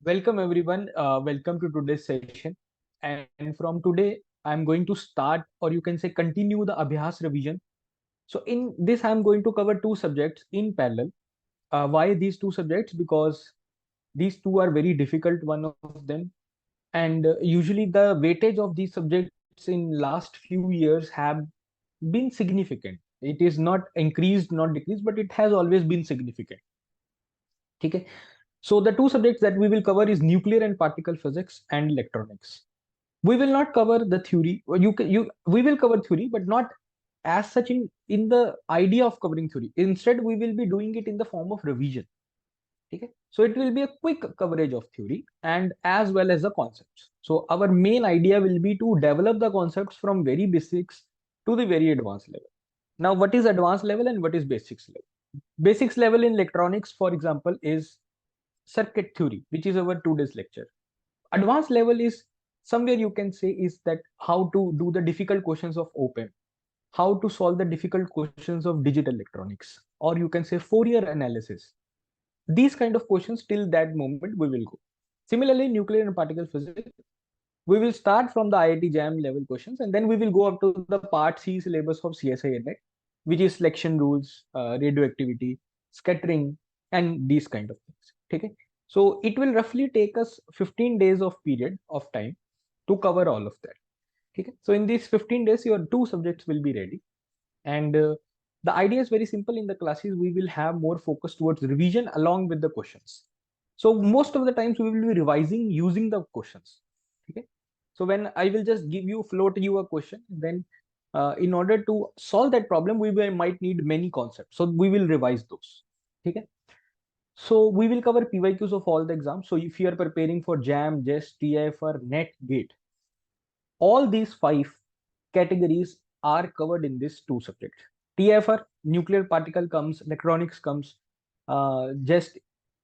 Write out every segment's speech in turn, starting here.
Welcome everyone. Welcome to today's session. And from today, I'm going to start, or you can say continue the Abhyas revision. So in this, I'm going to cover two subjects in parallel. Why these two subjects? Because these two are very difficult, one of them. And usually the weightage of these subjects in last few years have been significant. It is not increased, not decreased, but it has always been significant. Okay. So the two subjects that we will cover is nuclear and particle physics and electronics. We will not cover the theory. We will cover theory, but not as such in the idea of covering theory. Instead, we will be doing it in the form of revision. Okay. So it will be a quick coverage of theory and as well as the concepts. So our main idea will be to develop the concepts from very basics to the very advanced level. Now, what is advanced level and what is basics level? Basics level in electronics, for example, is circuit theory, which is our today's lecture. Advanced level is somewhere you can say is that how to do the difficult questions of open, how to solve the difficult questions of digital electronics, or you can say Fourier analysis. These kind of questions till that moment we will go. Similarly, nuclear and particle physics, we will start from the IIT JAM level questions and then we will go up to the part C syllabus of CSIR, which is selection rules, radioactivity, scattering, and these kind of things. Okay. So it will roughly take us 15 days of period of time to cover all of that. Okay. So in these 15 days, your two subjects will be ready. And the idea is very simple. In the classes, we will have more focus towards revision along with the questions. So most of the times we will be revising using the questions. Okay. So when I will just float you a question, then in order to solve that problem, might need many concepts. So we will revise those. Okay. So we will cover PYQs of all the exams. So if you are preparing for JAM, JEST, TIFR, NET, GATE, all these five categories are covered in this two subjects. TIFR, nuclear particle comes, electronics comes, JEST,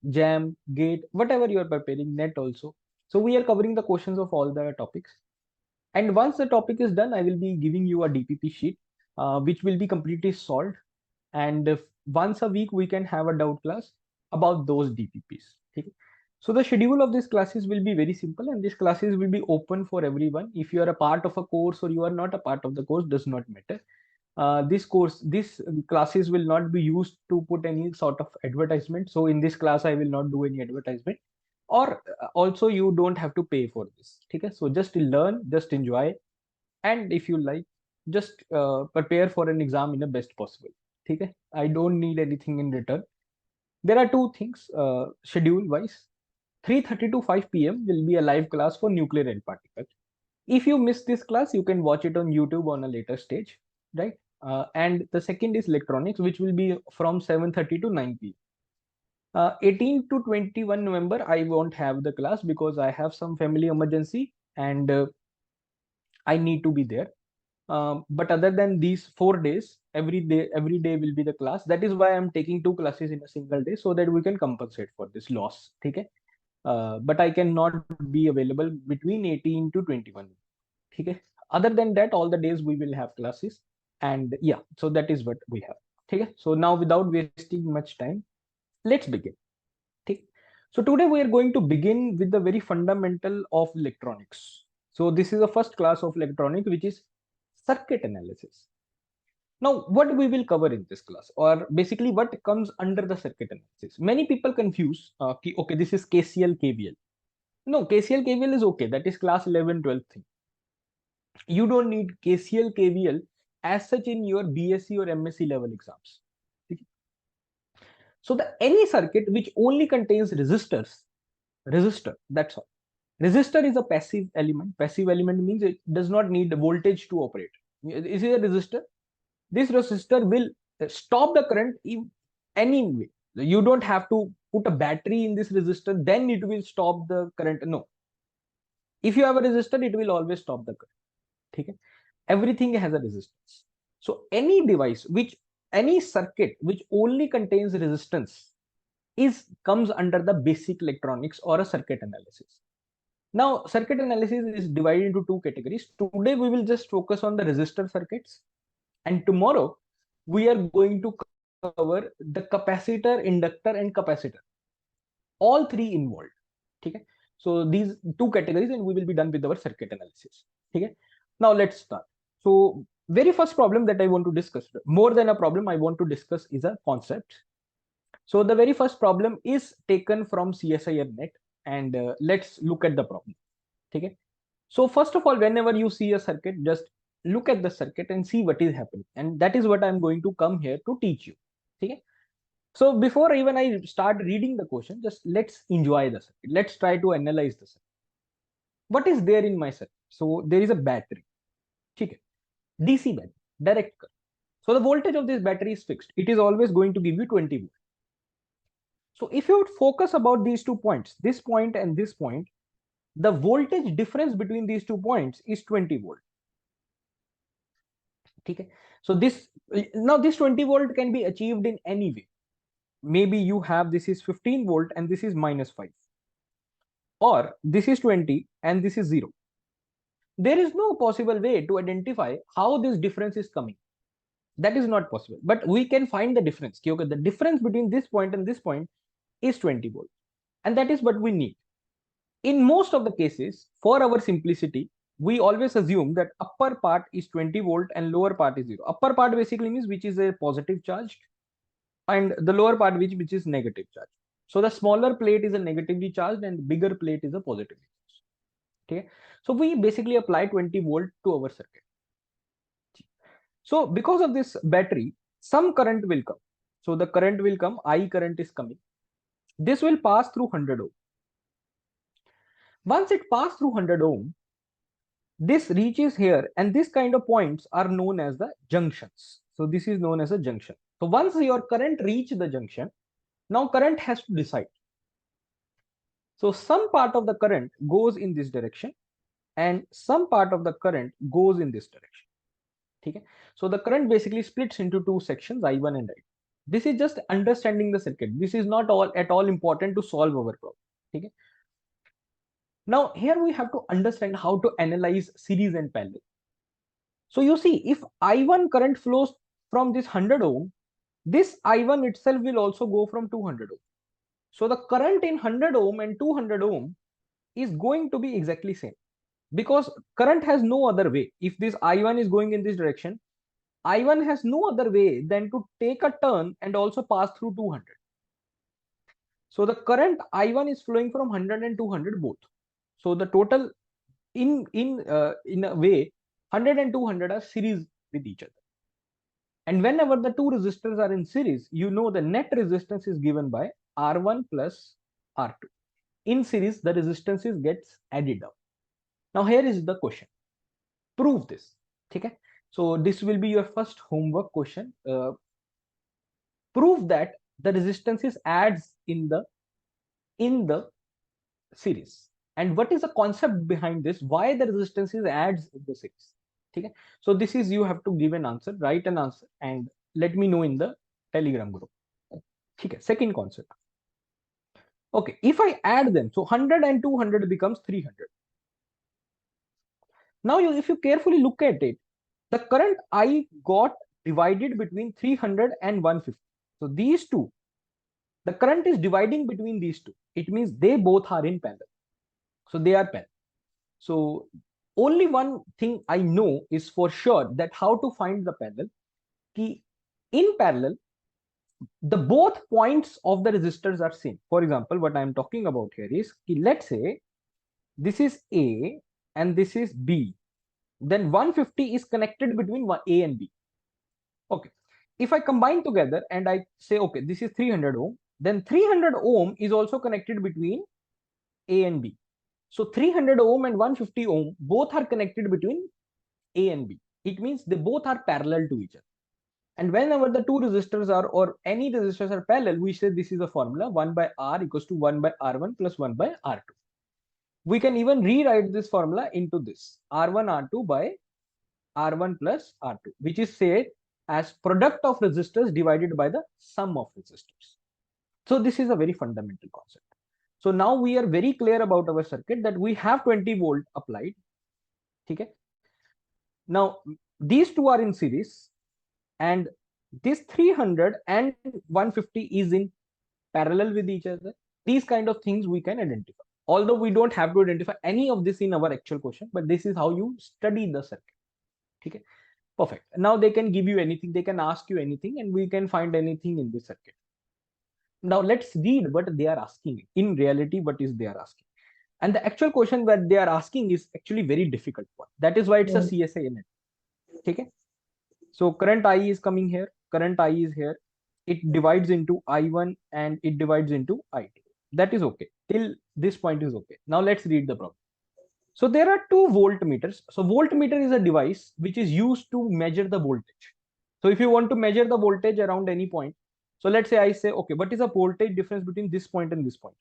JAM, GATE, whatever you are preparing, NET also. So we are covering the questions of all the topics. And once the topic is done, I will be giving you a DPP sheet, which will be completely solved. And if once a week, we can have a doubt class about those DPPs. Okay? So the schedule of these classes will be very simple, and these classes will be open for everyone. If you are a part of a course or you are not a part of the course, does not matter. These classes will not be used to put any sort of advertisement. So in this class, I will not do any advertisement. Or also you don't have to pay for this. Okay? So just learn, just enjoy, and if you like, just prepare for an exam in the best possible. Okay? I don't need anything in return. There are two things schedule wise. 3:30 to 5 p.m. will be a live class for nuclear and particle. If you miss this class, you can watch it on YouTube on a later stage, right? And the second is electronics, which will be from 7:30 to 9 p.m. 18 to 21 November, I won't have the class because I have some family emergency and I need to be there. But other than these 4 days, every day will be the class. That is why I'm taking two classes in a single day so that we can compensate for this loss. Okay. But I cannot be available between 18 to 21. Okay. Other than that, all the days we will have classes. And yeah, so that is what we have. Okay. So now without wasting much time, let's begin. Okay. So today we are going to begin with the very fundamental of electronics. So this is the first class of electronics, which is circuit analysis. Now, what we will cover in this class, or basically what comes under the circuit analysis? Many people confuse, okay, this is KCL, KVL. No, KCL, KVL is okay. That is class 11, 12 thing. You don't need KCL, KVL as such in your BSc or MSc level exams. So the any circuit which only contains resistor, that's all. Resistor is a passive element. Passive element means it does not need voltage to operate. Is it a resistor? This resistor will stop the current in any way. You don't have to put a battery in this resistor, then it will stop the current. No. If you have a resistor, it will always stop the current. Okay? Everything has a resistance. So any device any circuit which only contains resistance comes under the basic electronics or a circuit analysis. Now, circuit analysis is divided into two categories. Today, we will just focus on the resistor circuits. And tomorrow, we are going to cover the capacitor, inductor, and capacitor. All three involved. ठीक है. So these two categories and we will be done with our circuit analysis. Okay, now let's start. So very first problem that I want to discuss, more than a problem I want to discuss, is a concept. So the very first problem is taken from CSIR net, and let's look at the problem. Okay, so first of all, whenever you see a circuit, just look at the circuit and see what is happening, and that is what I'm going to come here to teach you. Okay, so before even I start reading the question, just let's enjoy the circuit. Let's try to analyze the circuit. What is there in my circuit? So there is a battery. Okay, DC battery, direct current. So the voltage of this battery is fixed. It is always going to give you 20 volts. So if you would focus about these 2 points, this point and this point, the voltage difference between these 2 points is 20 volt. Okay, so this, now this 20 volt can be achieved in any way. Maybe you have, this is 15 volt and this is -5, or this is 20 and this is 0. There is no possible way to identify how this difference is coming. That is not possible, but we can find the difference. Okay, the difference between this point and this point is 20 volt, and that is what we need. In most of the cases, for our simplicity, we always assume that upper part is 20 volt and lower part is 0. Upper part basically means which is a positive charge, and the lower part which is negative charge. So the smaller plate is a negatively charged and the bigger plate is a positively charged. Okay, so we basically apply 20 volt to our circuit. So because of this battery, some current will come. So the current will come, I current is coming. This will pass through 100 ohm. Once it passes through 100 ohm, this reaches here, and this kind of points are known as the junctions. So this is known as a junction. So once your current reach the junction, now current has to decide. So some part of the current goes in this direction and some part of the current goes in this direction. Okay, so the current basically splits into 2 sections, I1 and I2. This is just understanding the circuit. This is not at all important to solve our problem. Okay, now here we have to understand how to analyze series and parallel. So you see, if I1 current flows from this 100 ohm, this I1 itself will also go from 200 ohm. So the current in 100 ohm and 200 ohm is going to be exactly same, because current has no other way. If this I1 is going in this direction, I1 has no other way than to take a turn and also pass through 200. So the current I1 is flowing from 100 and 200 both. So the total in a way, 100 and 200 are series with each other. And whenever the two resistors are in series, you know the net resistance is given by R1 plus R2. In series, the resistances gets added up. Now here is the question. Prove this. Okay? So this will be your first homework question. Prove that the resistances adds in the series. And what is the concept behind this? Why the resistances adds in the series? Okay? So this is, you have to give an answer, write an answer, and let me know in the Telegram group. Okay, second concept. Okay, if I add them, so 100 and 200 becomes 300. Now if you carefully look at it, the current I got divided between 300 and 150. So these two, the current is dividing between these two. It means they both are in parallel. So they are parallel. So only one thing I know is for sure, that how to find the parallel. In parallel, the both points of the resistors are same. For example, what I am talking about here is, let's say this is A and this is B. Then 150 is connected between A and B. Okay. If I combine together and I say, okay, this is 300 ohm, then 300 ohm is also connected between A and B. So 300 ohm and 150 ohm both are connected between A and B. It means they both are parallel to each other. And whenever the two resistors are, or any resistors are parallel, we say this is a formula, 1 by R equals to 1 by R1 plus 1 by R2. We can even rewrite this formula into this, R1 R2 by R1 plus R2, which is said as product of resistors divided by the sum of resistors. So this is a very fundamental concept. So now we are very clear about our circuit, that we have 20 volt applied. Okay. Now these two are in series, and this 300 and 150 is in parallel with each other. These kind of things we can identify. Although we don't have to identify any of this in our actual question, but this is how you study the circuit. Okay, perfect. Now they can give you anything, they can ask you anything, and we can find anything in this circuit. Now let's read what they are asking. In reality, what is they are asking? And the actual question that they are asking is actually very difficult one. That is why it's a CSIR. Okay. So current I is coming here, current I is here. It divides into I1 and it divides into I2. That is okay. Till this point is okay. Now let's read the problem. So there are two voltmeters. So voltmeter is a device which is used to measure the voltage. So if you want to measure the voltage around any point, so let's say I say, okay, what is the voltage difference between this point and this point?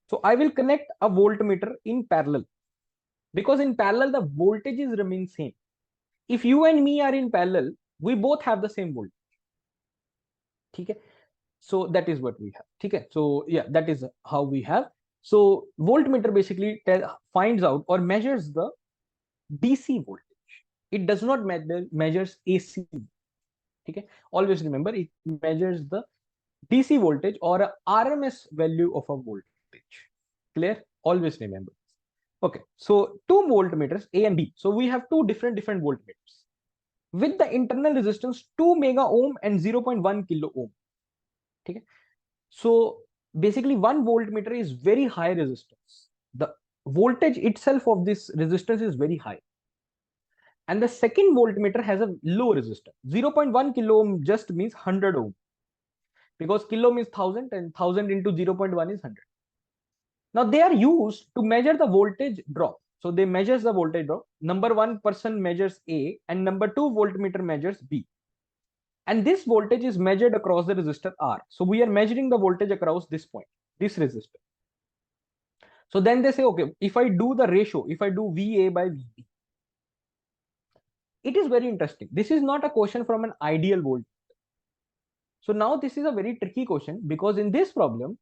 So I will connect a voltmeter in parallel, because in parallel the voltages remain same. If you and me are in parallel, we both have the same voltage. Okay, so that is what we have. Okay, so yeah, that is how we have. So voltmeter basically finds out or measures the DC voltage. It does not measures AC. Okay, always remember it measures the DC voltage or a RMS value of a voltage. Clear? Always remember. Okay, so two voltmeters A and B. So we have two different voltmeters with the internal resistance 2 mega ohm and 0.1 kilo ohm. Okay, so basically 1 voltmeter is very high resistance. The voltage itself of this resistance is very high. And the second voltmeter has a low resistance. 0.1 kilo ohm just means 100 ohm, because kilo means 1000 and 1000 into 0.1 is 100. Now they are used to measure the voltage drop. So they measures the voltage drop. Number one person measures A and number two voltmeter measures B. And this voltage is measured across the resistor R. So we are measuring the voltage across this point, this resistor. So then they say, okay, if I do the ratio, if I do VA by VB, it is very interesting. This is not a question from an ideal voltage. So now this is a very tricky question, because in this problem,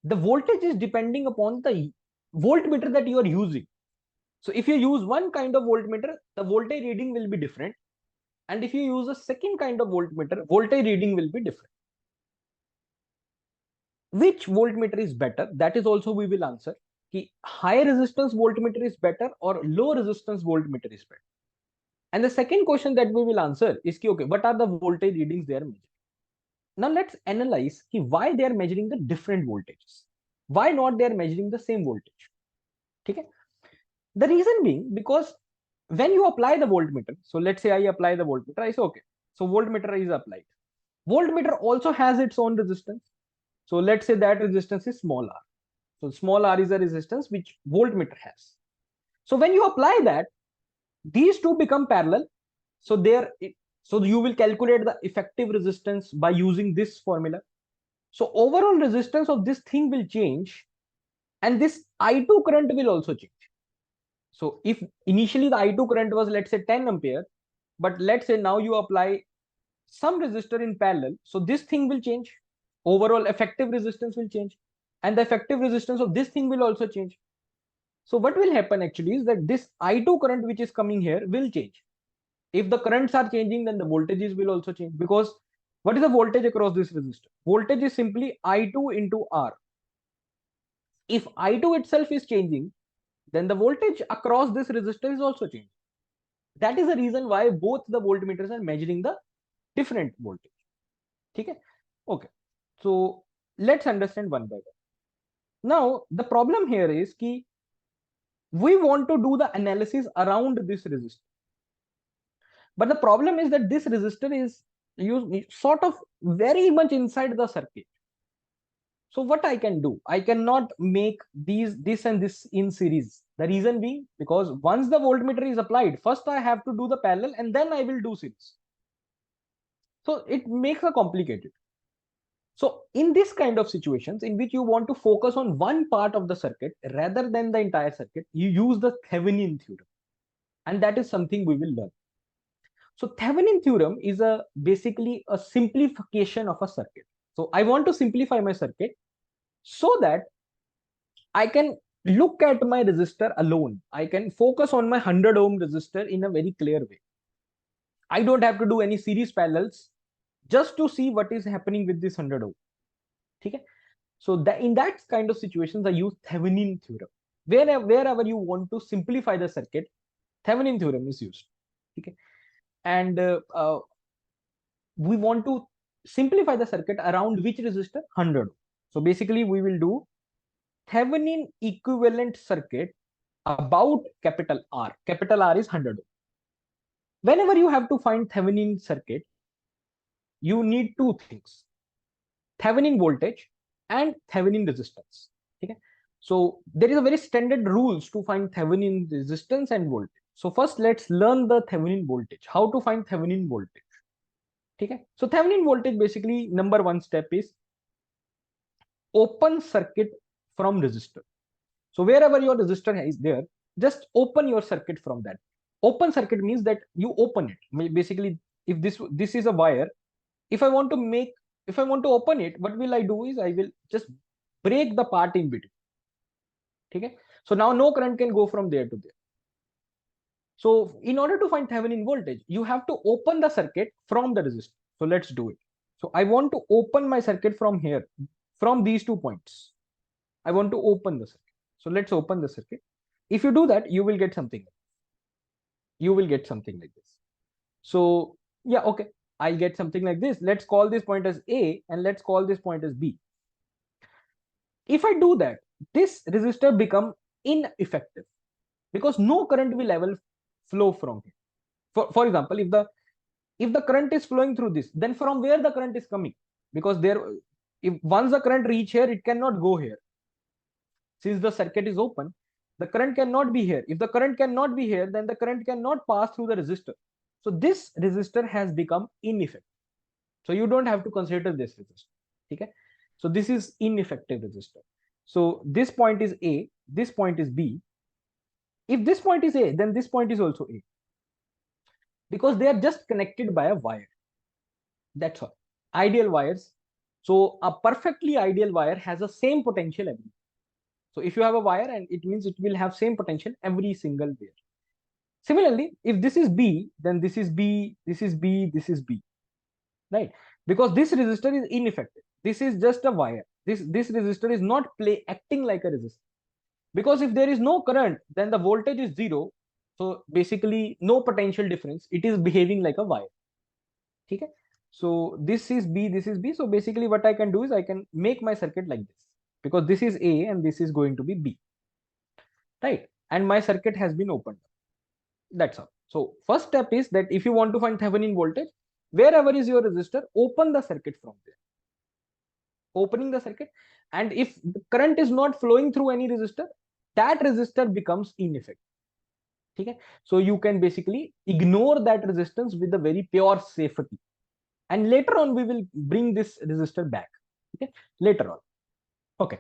the voltage is depending upon the voltmeter that you are using. So if you use one kind of voltmeter, the voltage reading will be different. And if you use a second kind of voltmeter, voltage reading will be different. Which voltmeter is better? That is also we will answer. Ki high resistance voltmeter is better or low resistance voltmeter is better. And the second question that we will answer is ki, okay, what are the voltage readings they are measuring? Now let's analyze ki why they are measuring the different voltages. Why not they are measuring the same voltage? Okay. The reason being, because when you apply the voltmeter, so let's say I apply the voltmeter, I say, okay, so voltmeter is applied. Voltmeter also has its own resistance. So let's say that resistance is small r. So small r is a resistance which voltmeter has. So when you apply that, these two become parallel. So you will calculate the effective resistance by using this formula. So overall resistance of this thing will change, and this I2 current will also change. So if initially the I2 current was, let's say 10 ampere, but let's say now you apply some resistor in parallel, so this thing will change. Overall effective resistance will change, and the effective resistance of this thing will also change. So what will happen actually is that this I2 current which is coming here will change. If the currents are changing, then the voltages will also change, because what is the voltage across this resistor? Voltage is simply I2 into R. If I2 itself is changing, then the voltage across this resistor is also changing. That is the reason why both the voltmeters are measuring the different voltage. Okay. Okay. So let's understand one by one. Now the problem here is ki we want to do the analysis around this resistor. But the problem is that this resistor is used sort of very much inside the circuit. So what I can do, I cannot make this and this in series. The reason being, because once the voltmeter is applied, first I have to do the parallel and then I will do series. So it makes it complicated. So in this kind of situations in which you want to focus on one part of the circuit rather than the entire circuit, you use the Thevenin theorem. And that is something we will learn. So Thevenin theorem is basically a simplification of a circuit. So I want to simplify my circuit so that I can look at my resistor alone. I can focus on my 100 ohm resistor in a very clear way. I don't have to do any series parallels just to see what is happening with this 100 ohm. Okay? So that in that kind of situations, I use Thevenin theorem. Wherever you want to simplify the circuit, Thevenin theorem is used. Okay, and we want to simplify the circuit around which resistor? 100. So basically, we will do Thevenin equivalent circuit about capital R. Capital R is 100. Whenever you have to find Thevenin circuit, you need two things: Thevenin voltage and Thevenin resistance. Okay, so there is a very standard rules to find Thevenin resistance and voltage. So first, let's learn the Thevenin voltage. How to find Thevenin voltage? Okay, so Thevenin voltage basically number one step is open circuit from resistor. So wherever your resistor is there, just open your circuit from that. Open circuit means that you open it. Basically, if this is a wire, if I want to open it, what will I do is I will just break the part in between. Okay, so now no current can go from there to there. So in order to find Thevenin voltage, you have to open the circuit from the resistor. So let's do it. So I want to open my circuit from here, from these 2 points. I want to open the circuit. So let's open the circuit. If you do that, you will get something. You will get something like this. So yeah, okay, I get something like this. Let's call this point as A and let's call this point as B. If I do that, this resistor become ineffective because no current will ever flow from here. For example, if the current is flowing through this, then from where the current is coming? Because if once the current reach here, it cannot go here. Since the circuit is open, the current cannot be here. If the current cannot be here, then the current cannot pass through the resistor. So this resistor has become ineffective. So you don't have to consider this resistor. Okay? So this is ineffective resistor. So this point is A, this point is B. If this point is A, then this point is also A. Because they are just connected by a wire. That's all. Ideal wires. So a perfectly ideal wire has the same potential everywhere. So if you have a wire, and it means it will have same potential every single way. Similarly, if this is B, then this is B, this is B, this is B, right? Because this resistor is ineffective. This is just a wire. This resistor is not acting like a resistor. Because if there is no current, then the voltage is zero. So basically, no potential difference. It is behaving like a wire. Okay? So this is B, this is B. So basically, what I can do is I can make my circuit like this. Because this is A and this is going to be B, right? And my circuit has been opened. That's all. So first step is that if you want to find Thevenin voltage, wherever is your resistor, open the circuit from there. Opening the circuit, and if the current is not flowing through any resistor, that resistor becomes ineffective. Okay? So you can basically ignore that resistance with a very pure safety. And later on, we will bring this resistor back. Okay? Later on. Okay.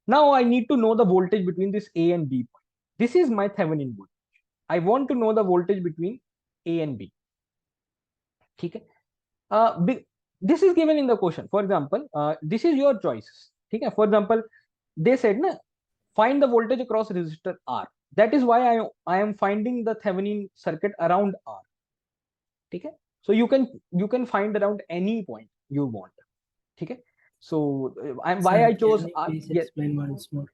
Now I need to know the voltage between this A and B point. This is my Thevenin voltage. I want to know the voltage between A and B. Okay. This is given in the question. For example, this is your choice. Okay. For example, they said, find the voltage across resistor R. That is why I am finding the Thevenin circuit around R. Okay. So you can find around any point you want. Okay. So why I chose R. Please explain once more.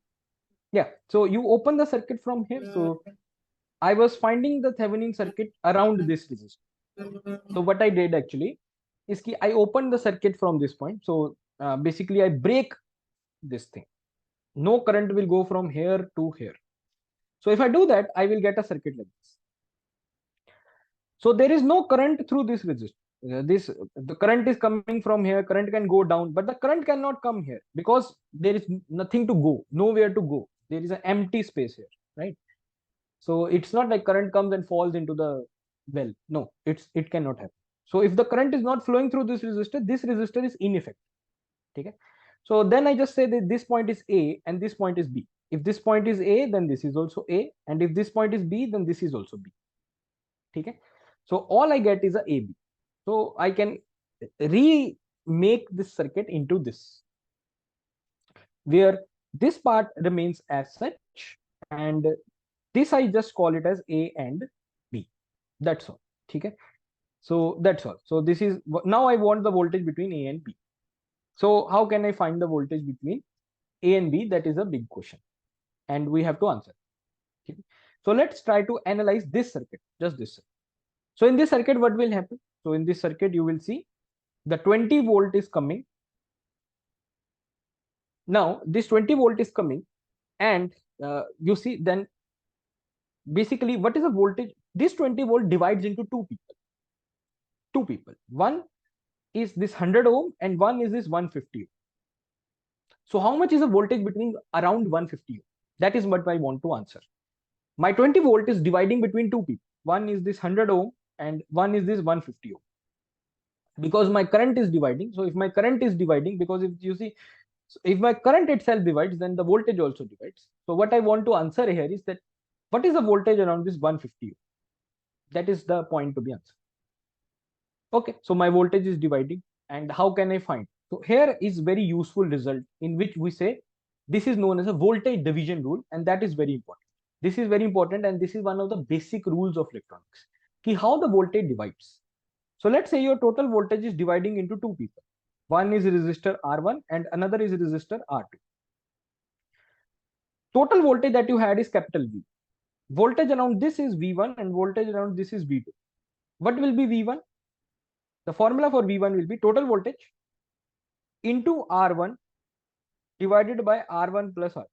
Yeah. So you open the circuit from here. So I was finding the Thevenin circuit around this resistor. So what I did actually is I opened the circuit from this point. So basically I break this thing. No current will go from here to here. So if I do that, I will get a circuit like this. So there is no current through this resistor. The current is coming from here. Current can go down, but the current cannot come here because there is nothing to go, nowhere to go. There is an empty space here, right? So it's not like current comes and falls into the well. No, it cannot happen. So if the current is not flowing through this resistor is ineffective. Okay. So then I just say that this point is A and this point is B. If this point is A, then this is also A, and if this point is B, then this is also B. Okay. So all I get is a AB. So I can remake this circuit into this, where this part remains as such, and this I just call it as A and B. That's all. Okay. So that's all. So this is now I want the voltage between A and B. So how can I find the voltage between A and B, that is a big question, and we have to answer. Okay. So let's try to analyze this circuit, just this circuit. So in this circuit, what will happen? So in this circuit, you will see the 20 volt is coming. Now this 20 volt is coming, and you see, then basically what is the voltage? This 20 volt divides into two people. Two people. One is this 100 ohm and one is this 150 ohm. So how much is the voltage between around 150 ohm? That is what I want to answer. My 20 volt is dividing between two people. One is this 100 ohm and one is this 150 ohm. Because my current is dividing. So if my current is dividing, because if you see, if my current itself divides, then the voltage also divides. So what I want to answer here is that what is the voltage around this 150 ohm? That is the point to be answered. Okay, so my voltage is dividing, and how can I find? So here is very useful result in which we say this is known as a voltage division rule, and that is very important. This is very important, and this is one of the basic rules of electronics. Ki how the voltage divides. So let's say your total voltage is dividing into two people. One is resistor R1 and another is resistor R2. Total voltage that you had is capital V. Voltage around this is V1 and voltage around this is V2. What will be V1? The formula for V1 will be total voltage into R1 divided by R1 plus R2.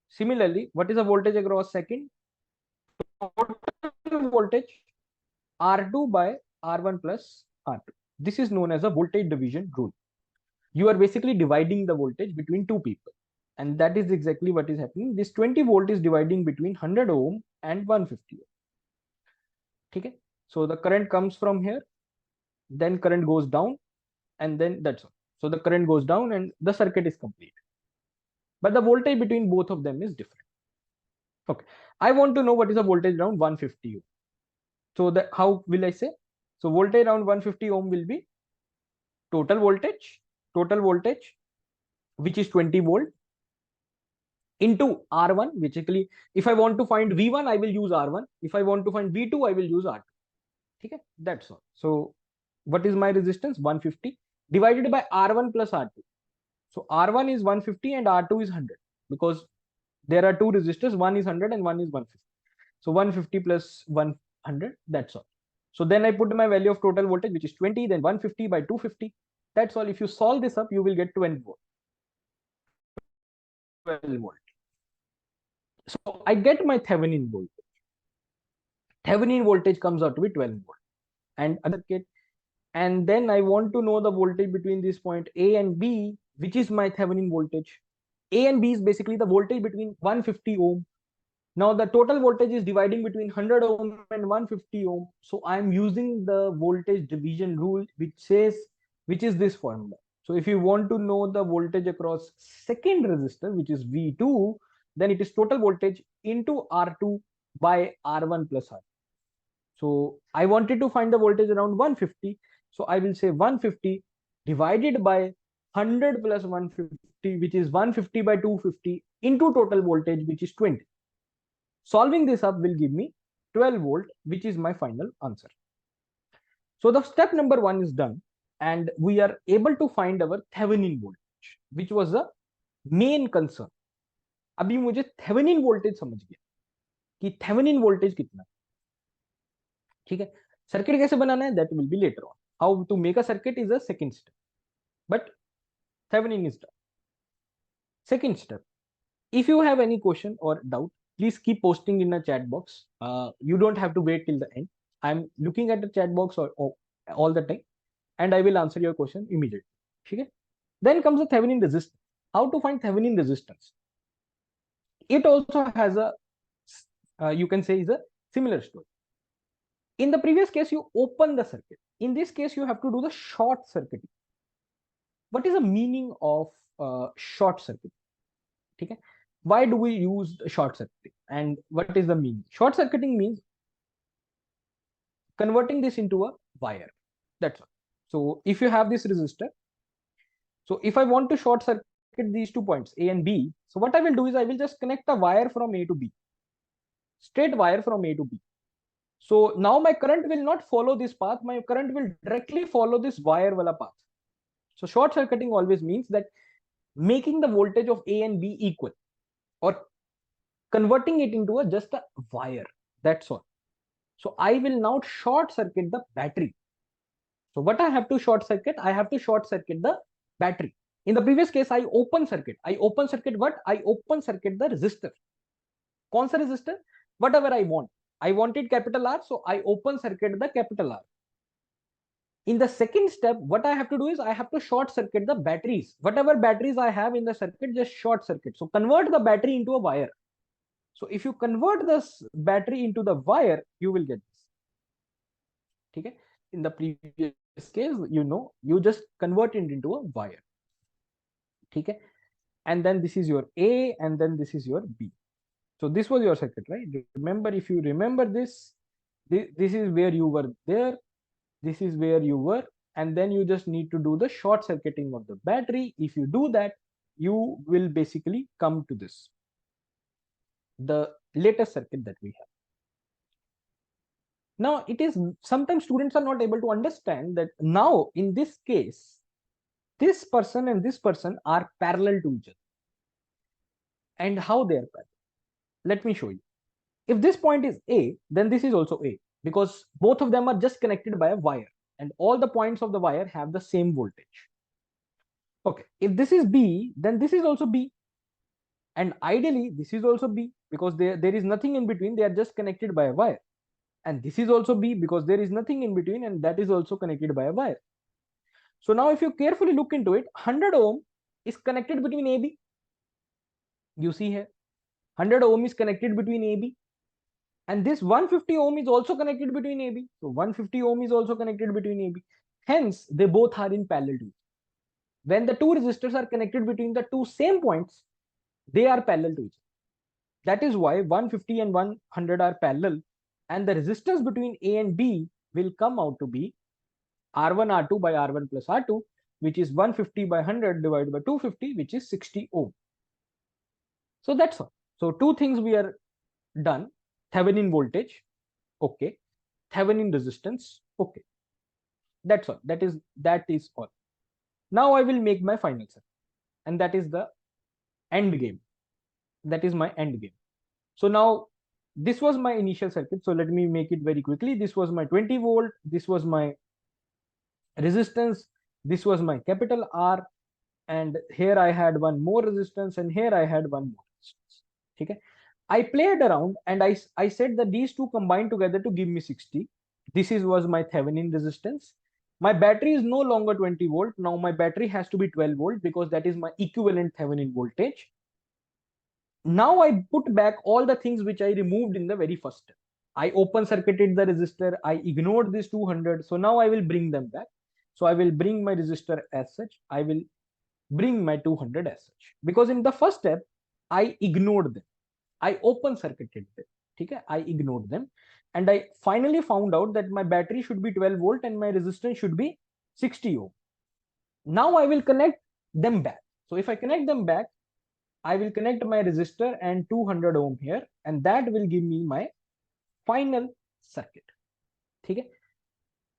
Similarly, what is the voltage across second? Total voltage R2 by R1 plus R2. This is known as a voltage division rule. You are basically dividing the voltage between two people. And that is exactly what is happening. This 20 volt is dividing between 100 ohm and 150 ohm. Okay? So the current comes from here, then current goes down, and then that's all. So the current goes down and the circuit is complete. But the voltage between both of them is different. Okay. I want to know what is the voltage around 150 ohm. So how will I say? So voltage around 150 ohm will be total voltage, which is 20 volt, into R1. Basically, if I want to find V1, I will use R1. If I want to find V2, I will use R2. Okay, that's all. So what is my resistance? 150 divided by R1 plus R2. So R1 is 150 and R2 is 100, because there are two resistors, one is 100 and one is 150. So 150 plus 100, that's all. So then I put my value of total voltage, which is 20, then 150 by 250. That's all. If you solve this up, you will get 12 volt. 12 volt. So I get my Thevenin voltage. Thevenin voltage comes out to be 12 volt. And circuit, and then I want to know the voltage between this point A and B, which is my Thevenin voltage. A and B is basically the voltage between 150 ohm. Now the total voltage is dividing between 100 ohm and 150 ohm. So I'm using the voltage division rule, which is this formula. So if you want to know the voltage across second resistor, which is V2, then it is total voltage into R2 by R1 plus R. So I wanted to find the voltage around 150. So I will say 150 divided by 100 plus 150, which is 150 by 250, into total voltage, which is 20. Solving this up will give me 12 volt, which is my final answer. So the step number 1 is done, and we are able to find our Thevenin voltage, which was the main concern. अभी मुझे Thevenin voltage समझ गया कि Thevenin voltage कितना है. ठीक है, circuit कैसे बनाना है, that will be later on. How to make a circuit is a second step, but Thevenin is done. Second step, if you have any question or doubt, please keep posting in the chat box. You don't have to wait till the end. I'm looking at the chat box all the time, and I will answer your question immediately. Okay? Then comes the Thevenin resistance. How to find Thevenin resistance? It also has a, you can say, is a similar story. In the previous case, you open the circuit. In this case, you have to do the short circuiting. What is the meaning of short circuit? Okay? Why do we use short circuiting, and what is the meaning? Short circuiting means converting this into a wire. That's all. So if you have this resistor, so if I want to short circuit these 2 points A and B, so what I will do is I will just connect a wire from A to B, straight wire from A to B. So now my current will not follow this path. My current will directly follow this wire wala path. So short circuiting always means that making the voltage of A and B equal, or converting it into just a wire. That's all. So I will now short circuit the battery. So what I have to short circuit? I have to short circuit the battery. In the previous case, I open circuit. I open circuit what? I open circuit the resistor. कौन सा resistor? Whatever I want. I wanted capital R, so I open circuit the capital R. In the second step, what I have to do is I have to short circuit the batteries. Whatever batteries I have in the circuit, just short circuit. So convert the battery into a wire. So if you convert this battery into the wire, you will get this. Okay? In the previous case, you just convert it into a wire. Okay? And then this is your A, and then this is your B. So this was your circuit, right? Remember, if you remember this is where you were there, this is where you were, and then you just need to do the short circuiting of the battery. If you do that, you will basically come to this, the latest circuit that we have. Now, it is sometimes students are not able to understand that now in this case, this person and this person are parallel to each other. And how they are parallel? Let me show you. If this point is A, then this is also A, because both of them are just connected by a wire, and all the points of the wire have the same voltage. Okay, if this is B, then this is also B. And ideally, this is also B, because there is nothing in between. They are just connected by a wire. And this is also B, because there is nothing in between, and that is also connected by a wire. So now if you carefully look into it, 100 ohm is connected between AB. You see here, 100 ohm is connected between AB. And this 150 ohm is also connected between AB. So 150 ohm is also connected between AB. Hence, they both are in parallel to each other. When the two resistors are connected between the two same points, they are parallel to each other. That is why 150 and 100 are parallel, and the resistance between A and B will come out to be R1 R2 by R1 plus R2, which is 150 by 100 divided by 250, which is 60 ohm. So that's all. So two things we are done. Thevenin voltage, okay. Thevenin resistance, okay. That's all. That is all. Now I will make my final circuit, and that is the end game. That is my end game. So now this was my initial circuit. So let me make it very quickly. This was my 20 volt. This was my resistance. This was my capital R. And here I had one more resistance, and here I had one more resistance. Okay. I played around, and I said that these two combined together to give me 60. This was my Thevenin resistance. My battery is no longer 20 volt. Now my battery has to be 12 volt, because that is my equivalent Thevenin voltage. Now I put back all the things which I removed in the very first step. I open circuited the resistor. I ignored this 200. So now I will bring them back. So I will bring my resistor as such. I will bring my 200 as such, because in the first step, I ignored them. I open circuited them. Okay? I ignored them. And I finally found out that my battery should be 12 volt and my resistance should be 60 ohm. Now I will connect them back. So if I connect them back, I will connect my resistor and 200 ohm here, and that will give me my final circuit. Okay?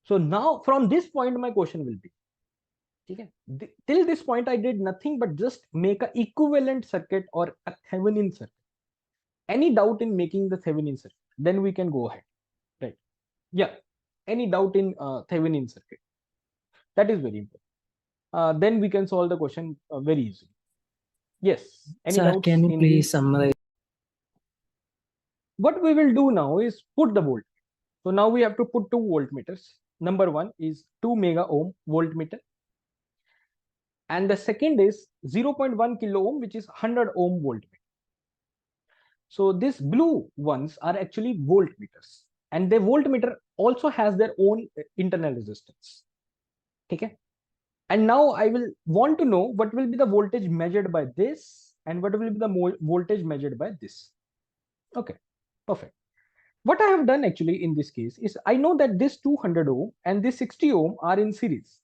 So now from this point, my question will be, okay, till this point I did nothing but just make a equivalent circuit or a Thevenin circuit. Any doubt in making the Thevenin circuit? Then we can go ahead, right? Yeah. Any doubt in Thevenin circuit? That is very important. Then we can solve the question very easily. Yes. Any Sir, doubts? can you please summarize? What we will do now is put the volt. So now we have to put two voltmeters. Number one is 2 mega ohm voltmeter. And the second is 0.1 kilo ohm, which is 100 ohm voltmeter. So these blue ones are actually voltmeters, and the voltmeter also has their own internal resistance. Okay. And now I will want to know what will be the voltage measured by this and what will be the voltage measured by this. Okay, perfect. What I have done actually in this case is I know that this 200 ohm and this 60 ohm are in series,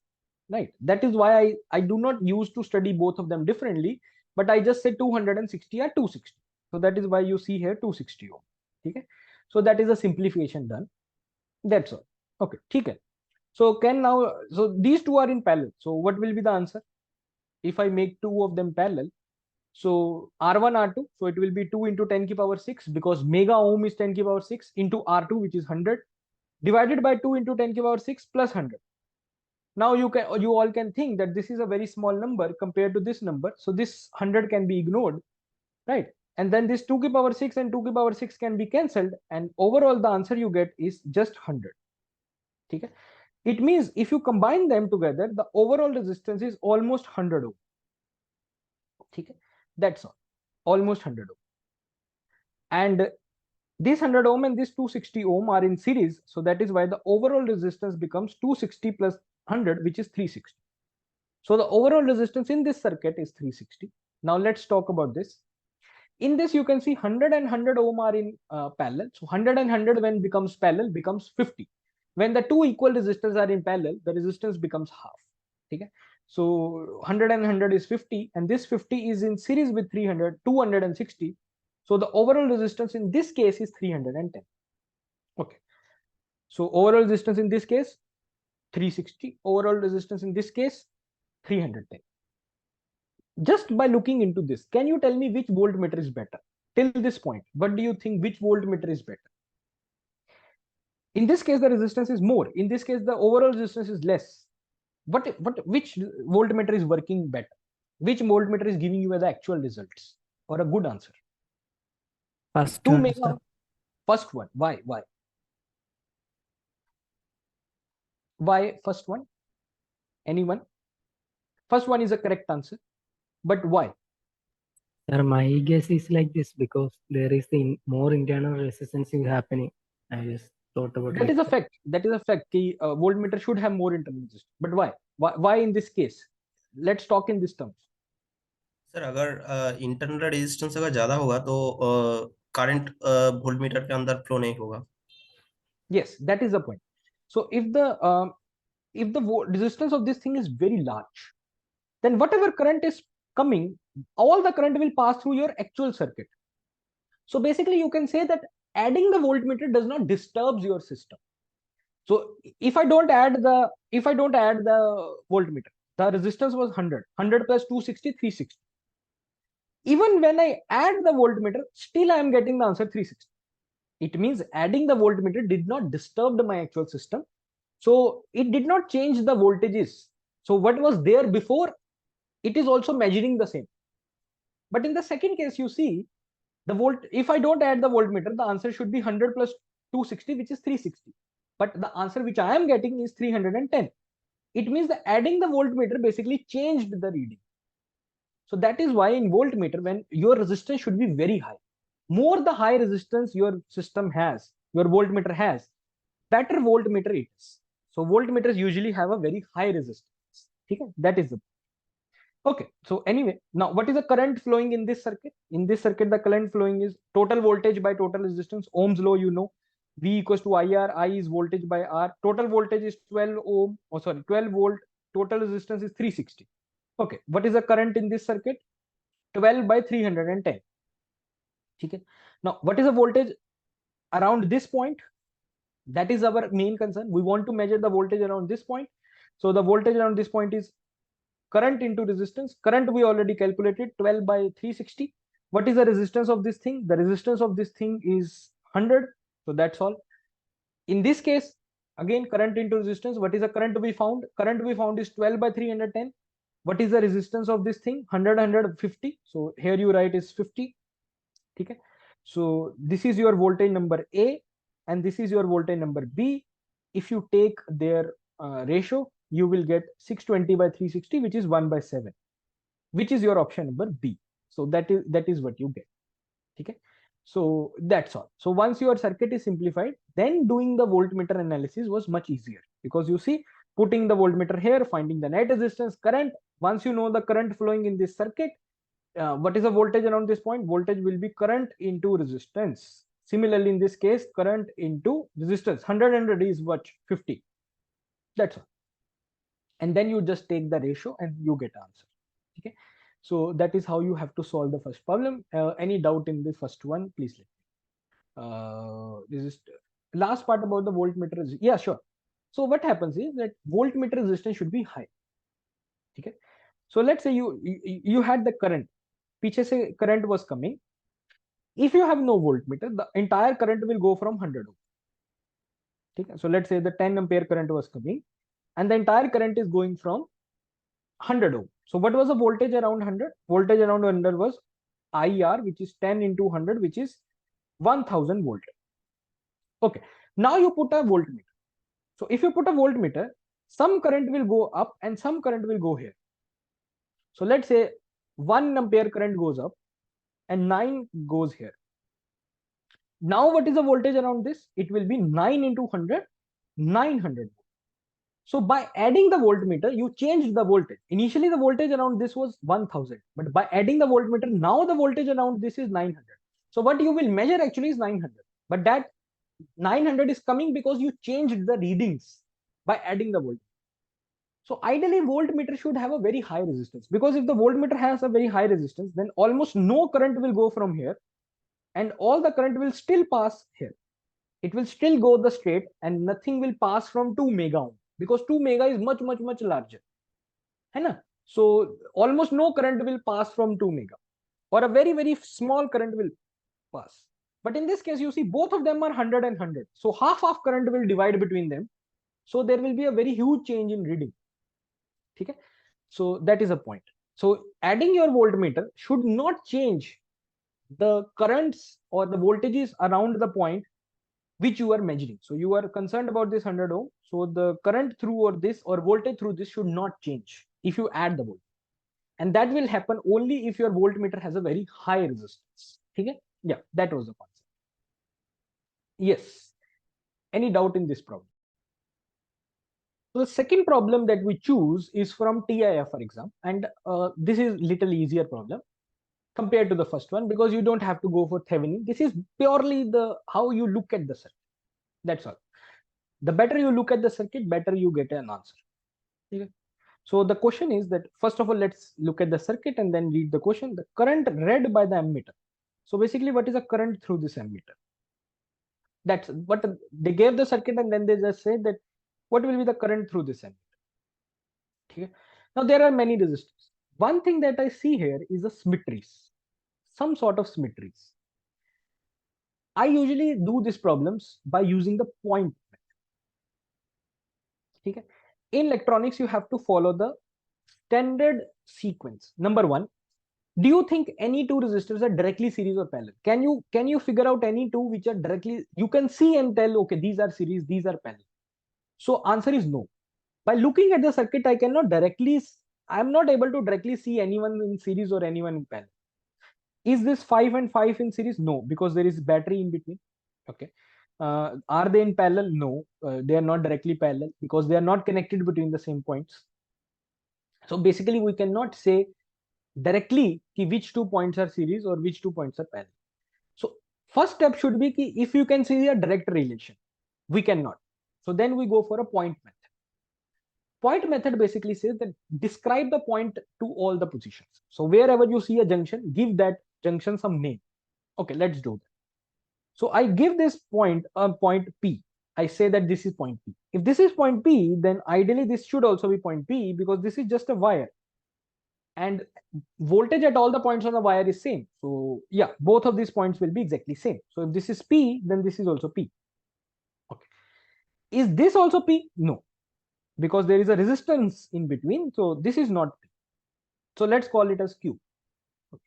right? That is why I do not use to study both of them differently, but I just say 260 are 260. So that is why you see here 260 ohm. Okay. So that is a simplification done. That's all. Okay. Okay. So so these two are in parallel. So what will be the answer? if I make two of them parallel, so R1, R2, so it will be 2 into 10 to the power 6, because mega ohm is 10 to the power 6 into R2, which is 100, divided by 2 into 10 to the power 6 plus 100. Now you all can think that this is a very small number compared to this number, so this 100 can be ignored, right? And then this 2 to the power 6 and 2 to the power 6 can be cancelled, and overall the answer you get is just 100. Okay? It means if you combine them together, the overall resistance is almost 100 ohm. Okay? That's all, almost 100 ohm. And this 100 ohm and this 260 ohm are in series, so that is why the overall resistance becomes 260 plus 100, which is 360. So the overall resistance in this circuit is 360. Now let's talk about this. In this, you can see 100 and 100 ohm are in parallel. So 100 and 100 when becomes parallel becomes 50. When the two equal resistors are in parallel, the resistance becomes half. Okay? So 100 and 100 is 50, and this 50 is in series with 300, 260. So the overall resistance in this case is 310. Okay. So overall resistance in this case, 360. Overall resistance in this case, 310. Just by looking into this, can you tell me which voltmeter is better? Till this point, what do you think, which voltmeter is better? In this case, the resistance is more. In this case, the overall resistance is less. Which voltmeter is working better? Which voltmeter is giving you the actual results or a good answer? First Two one, mega. sir. First one. Why? Why first one? Anyone? First one is a correct answer. But why? Sir, my guess is like this because there is more internal resistance is happening. I just thought about That like is a that. fact. That is a fact. The voltmeter should have more internal resistance. But why? Why in this case? Let's talk in this terms. Sir अगर internal resistance अगर ज्यादा होगा तो current voltmeter के अंदर flow नहीं होगा. Yes, that is the point. So if the resistance of this thing is very large, then whatever current is coming, all the current will pass through your actual circuit. So basically, you can say that adding the voltmeter does not disturbs your system. So if I don't add the voltmeter, the resistance was 100, 100 plus 260, 360. Even when I add the voltmeter, still I am getting the answer 360. It means adding the voltmeter did not disturb my actual system. So it did not change the voltages. So what was there before, it is also measuring the same. But in the second case, you see the volt, if I don't add the voltmeter, the answer should be 100 plus 260, which is 360. But the answer which I am getting is 310. It means that adding the voltmeter basically changed the reading. So that is why in voltmeter, when your resistance should be very high, more the high resistance your system has, your voltmeter has, better voltmeter it is. So voltmeters usually have a very high resistance. Okay? That is the okay. So anyway, now what is the current flowing in this circuit? In this circuit, the current flowing is total voltage by total resistance. Ohm's law, you know, V equals to IR. I is voltage by R. Total voltage is 12 ohm. Oh, sorry, 12 volt. Total resistance is 360. Okay. What is the current in this circuit? 12 by 310. Okay. Now, what is the voltage around this point? That is our main concern. We want to measure the voltage around this point. So the voltage around this point is current into resistance. Current we already calculated, 12 by 360. What is the resistance of this thing? The resistance of this thing is 100. So that's all. In this case, again, current into resistance. What is the current to be found? Current to be found is 12 by 310. What is the resistance of this thing? 100, 150. So here you write is 50. Okay. So this is your voltage number A, and this is your voltage number B. If you take their ratio, you will get 620 by 360, which is 1 by 7, which is your option number B. So that is what you get. Okay. So that's all. So once your circuit is simplified, then doing the voltmeter analysis was much easier, because you see, putting the voltmeter here, finding the net resistance, current. Once you know the current flowing in this circuit, what is the voltage around this point? Voltage will be current into resistance. Similarly, in this case, current into resistance. 100 is what? 50. That's all. And then you just take the ratio and you get answer. Okay. So that is how you have to solve the first problem. Any doubt in the first one, please let me. This is last part about the voltmeter. Yeah, sure. So what happens is that voltmeter resistance should be high. Okay. So let's say you had the current, पीछे से current was coming. If you have no voltmeter, the entire current will go from 100 ohm. Okay? So let's say the 10 ampere current was coming, and the entire current is going from 100 ohm. So what was the voltage around 100? Voltage around 100 was IR, which is 10 into 100, which is 1000 volt. Okay. Now you put a voltmeter. So if you put a voltmeter, some current will go up and some current will go here. So let's say 1 ampere current goes up and 9 goes here. Now what is the voltage around this? It will be 9 into 100, 900. So by adding the voltmeter, you changed the voltage. Initially the voltage around this was 1000, but by adding the voltmeter, now the voltage around this is 900. So what you will measure actually is 900, but that 900 is coming because you changed the readings by adding the voltage. So ideally voltmeter should have a very high resistance, because if the voltmeter has a very high resistance, then almost no current will go from here and all the current will still pass here. It will still go the straight and nothing will pass from 2 mega ohm, because 2 mega is much larger. है ना? So almost no current will pass from 2 mega, or a very small current will pass. But in this case, you see both of them are 100 and 100. So half of current will divide between them. So there will be a very huge change in reading. Okay? So that is a point. So adding your voltmeter should not change the currents or the voltages around the point which you are measuring. So you are concerned about this 100 ohm. So the current through or this or voltage through this should not change if you add the voltage. And that will happen only if your voltmeter has a very high resistance. Okay? Yeah, that was the concept. Yes. Any doubt in this problem? So the second problem that we choose is from TIFR exam, and this is little easier problem compared to the first one, because you don't have to go for Thevenin. This is purely the how you look at the circuit. That's all. The better you look at the circuit, better you get an answer. Okay. So the question is that, first of all, let's look at the circuit and then read the question. The current read by the ammeter. So basically, what is the current through this ammeter? That's what they gave the circuit, and then they just say that what will be the current through this ammeter. Okay. Now there are many resistors. One thing that I see here is the symmetries, some sort of symmetries. I usually do these problems by using the point method. Okay. In electronics, you have to follow the standard sequence. Number one, do you think any two resistors are directly series or parallel? Can you figure out any two which are directly, you can see and tell, okay, these are series, these are parallel? So answer is no. By looking at the circuit, I'm not able to directly see anyone in series or anyone in parallel. Is this 5 and 5 in series? No, because there is battery in between. Okay. Are they in parallel? No, they are not directly parallel because they are not connected between the same points. So basically, we cannot say directly which 2 points are series or which 2 points are parallel. So first step should be if you can see a direct relation. We cannot. So then we go for a point method. Point method basically says that describe the point to all the positions. So wherever you see a junction, give that junction some name. Okay, let's do that. So I give this point a point P. I say that this is point P. If this is point P, then ideally this should also be point P, because this is just a wire. And voltage at all the points on the wire is same. So yeah, both of these points will be exactly same. So if this is P, then this is also P. Okay. Is this also P? No, because there is a resistance in between. So this is not P. So let's call it as Q. Okay.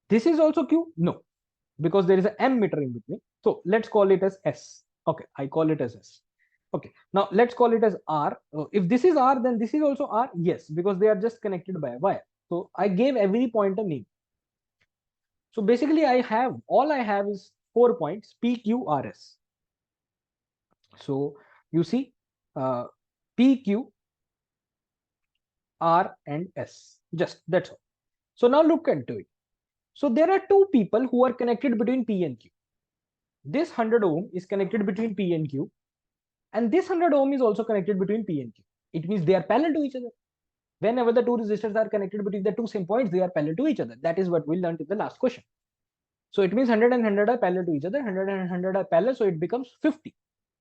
This is also Q? No, because there is an ammeter in between. So let's call it as S. Okay, I call it as S. Okay, now let's call it as R. If this is R, then this is also R. Yes, because they are just connected by a wire. So I gave every point a name. So basically, all I have is 4 points, P, Q, R, S. So you see, P, Q, R, and S. Just that's all. So now look into it. So there are two people who are connected between P and Q. This 100 ohm is connected between P and Q, and this 100 ohm is also connected between P and Q. It means they are parallel to each other. Whenever the two resistors are connected between the two same points, they are parallel to each other. That is what we learned in the last question. So it means 100 and 100 are parallel to each other, 100 and 100 are parallel, so it becomes 50.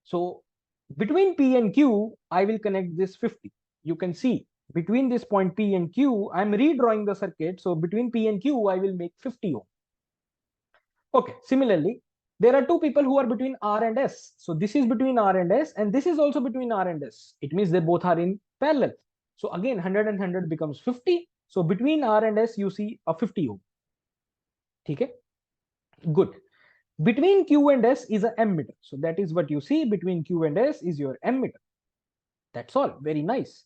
So between P and Q, I will connect this 50. You can see Between this point P and Q, I'm redrawing the circuit. So between P and Q, I will make 50 ohm. Okay, similarly, there are two people who are between R and S. So this is between R and S, and this is also between R and S. It means they both are in parallel. So again, 100 and 100 becomes 50. So between R and S, you see a 50 ohm. Okay, good. Between Q and S is an ammeter. So that is what you see between Q and S is your ammeter. That's all. Very nice.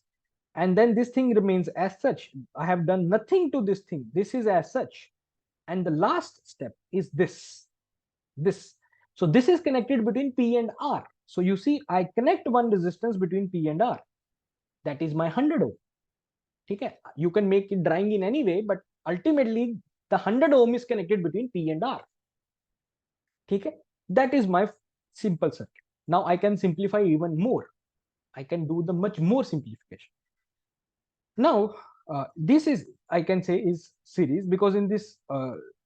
And then this thing remains as such. I have done nothing to this thing. This is as such. And the last step is this. So this is connected between P and R. So you see, I connect one resistance between P and R. That is my 100 ohm. Okay, you can make it drawing in any way, but ultimately the 100 ohm is connected between P and R. Okay, that is my simple circuit. Now I can simplify even more. I can do the much more simplification. Now this is, I can say, is series, because in this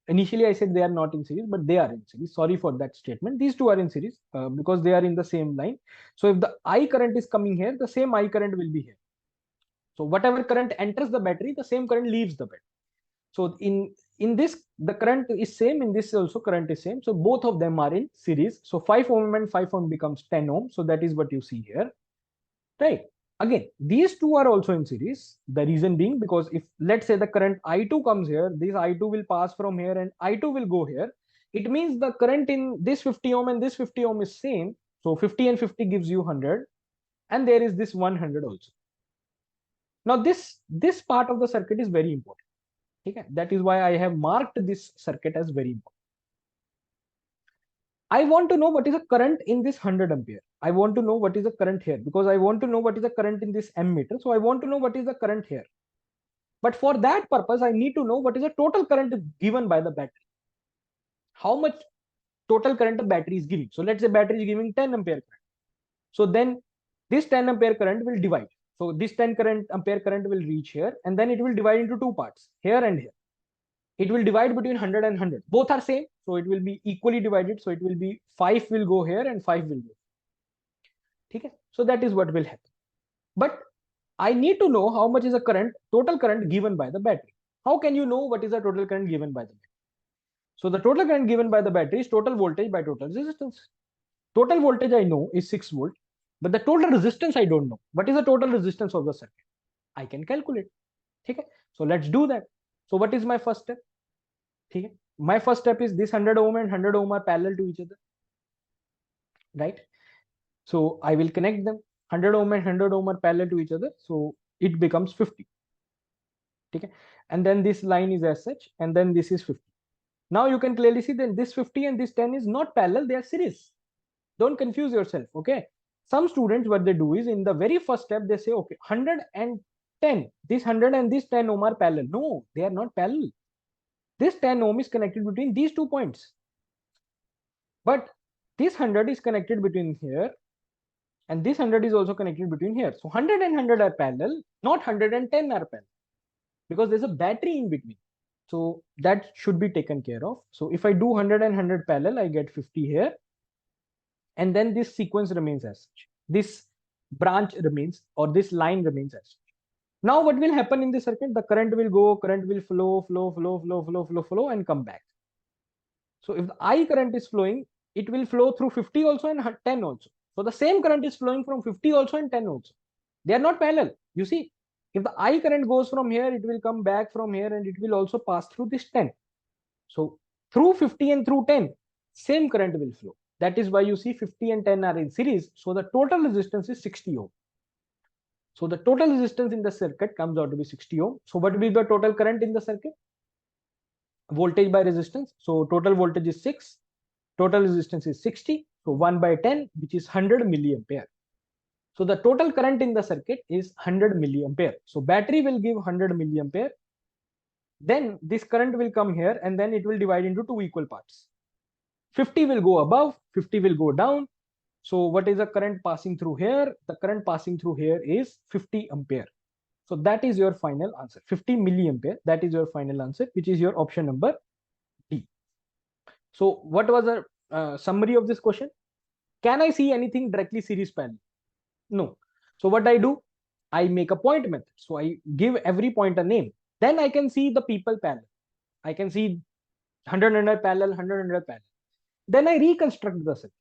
initially I said they are not in series, but they are in series. Sorry for that statement. These two are in series because they are in the same line. So if the I current is coming here, the same I current will be here. So whatever current enters the battery, the same current leaves the battery. So in this, the current is same. In this also current is same. So both of them are in series. So 5 ohm and 5 ohm becomes 10 ohm. So that is what you see here, right? Again, these two are also in series. The reason being, because if let's say the current I2 comes here, this I2 will pass from here and I2 will go here. It means the current in this 50 ohm and this 50 ohm is same. So 50 and 50 gives you 100. And there is this 100 also. Now this part of the circuit is very important. Okay? That is why I have marked this circuit as very important. I want to know what is the current in this 100 ampere. I want to know what is the current here, because I want to know what is the current in this ammeter. So I want to know what is the current here. But for that purpose, I need to know what is the total current given by the battery. How much total current the battery is giving. So let's say battery is giving 10 ampere current. So then this 10 ampere current will divide. So this 10 ampere current will reach here, and then it will divide into two parts, here and here. It will divide between 100 and 100. Both are same, so it will be equally divided. So it will be 5 will go here and 5 will go. Okay? So that is what will happen. But I need to know how much is the current, total current given by the battery. How can you know what is the total current given by the battery? So the total current given by the battery is total voltage by total resistance. Total voltage I know is 6 volt, but the total resistance I don't know. What is the total resistance of the circuit? I can calculate. Okay? So let's do that. So what is my first step? Okay? My first step is this 100 ohm and 100 ohm are parallel to each other, right? So I will connect them. 100 ohm and 100 ohm are parallel to each other, so it becomes 50. Okay? And then this line is as such, and then this is 50. Now you can clearly see that this 50 and this 10 is not parallel, they are series. Don't confuse yourself. Okay? Some students, what they do is, in the very first step they say, okay, 100 and 10, this 100 and this 10 ohm are parallel. No, they are not parallel. This 10 ohm is connected between these 2 points, but this 100 is connected between here, and this 100 is also connected between here. So 100 and 100 are parallel, not 110 are parallel, because there's a battery in between. So that should be taken care of. So if I do 100 and 100 parallel, I get 50 here, and then this sequence remains as such. This branch remains, or this line remains as such. Now what will happen in the circuit? The current will go, current will flow, and come back. So if the I current is flowing, it will flow through 50 also and 10 also. So the same current is flowing from 50 also and 10 also. They are not parallel. You see, if the I current goes from here, it will come back from here, and it will also pass through this 10. So through 50 and through 10, same current will flow. That is why you see 50 and 10 are in series. So the total resistance is 60 ohm. So the total resistance in the circuit comes out to be 60 ohm. So what will be the total current in the circuit? Voltage by resistance. So total voltage is 6. Total resistance is 60. So 1 by 10, which is 100 milliampere. So the total current in the circuit is 100 milliampere. So battery will give 100 milliampere. Then this current will come here, and then it will divide into 2 equal parts. 50 will go above, 50 will go down. So what is the current passing through here? The current passing through here is 50 ampere. So that is your final answer, 50 milliampere. That is your final answer, which is your option number D. So what was the summary of this question? Can I see anything directly series parallel? No. So what I do? I make a point method. So I give every point a name. Then I can see the people parallel. I can see 100 parallel, 100 parallel. Then I reconstruct the circuit.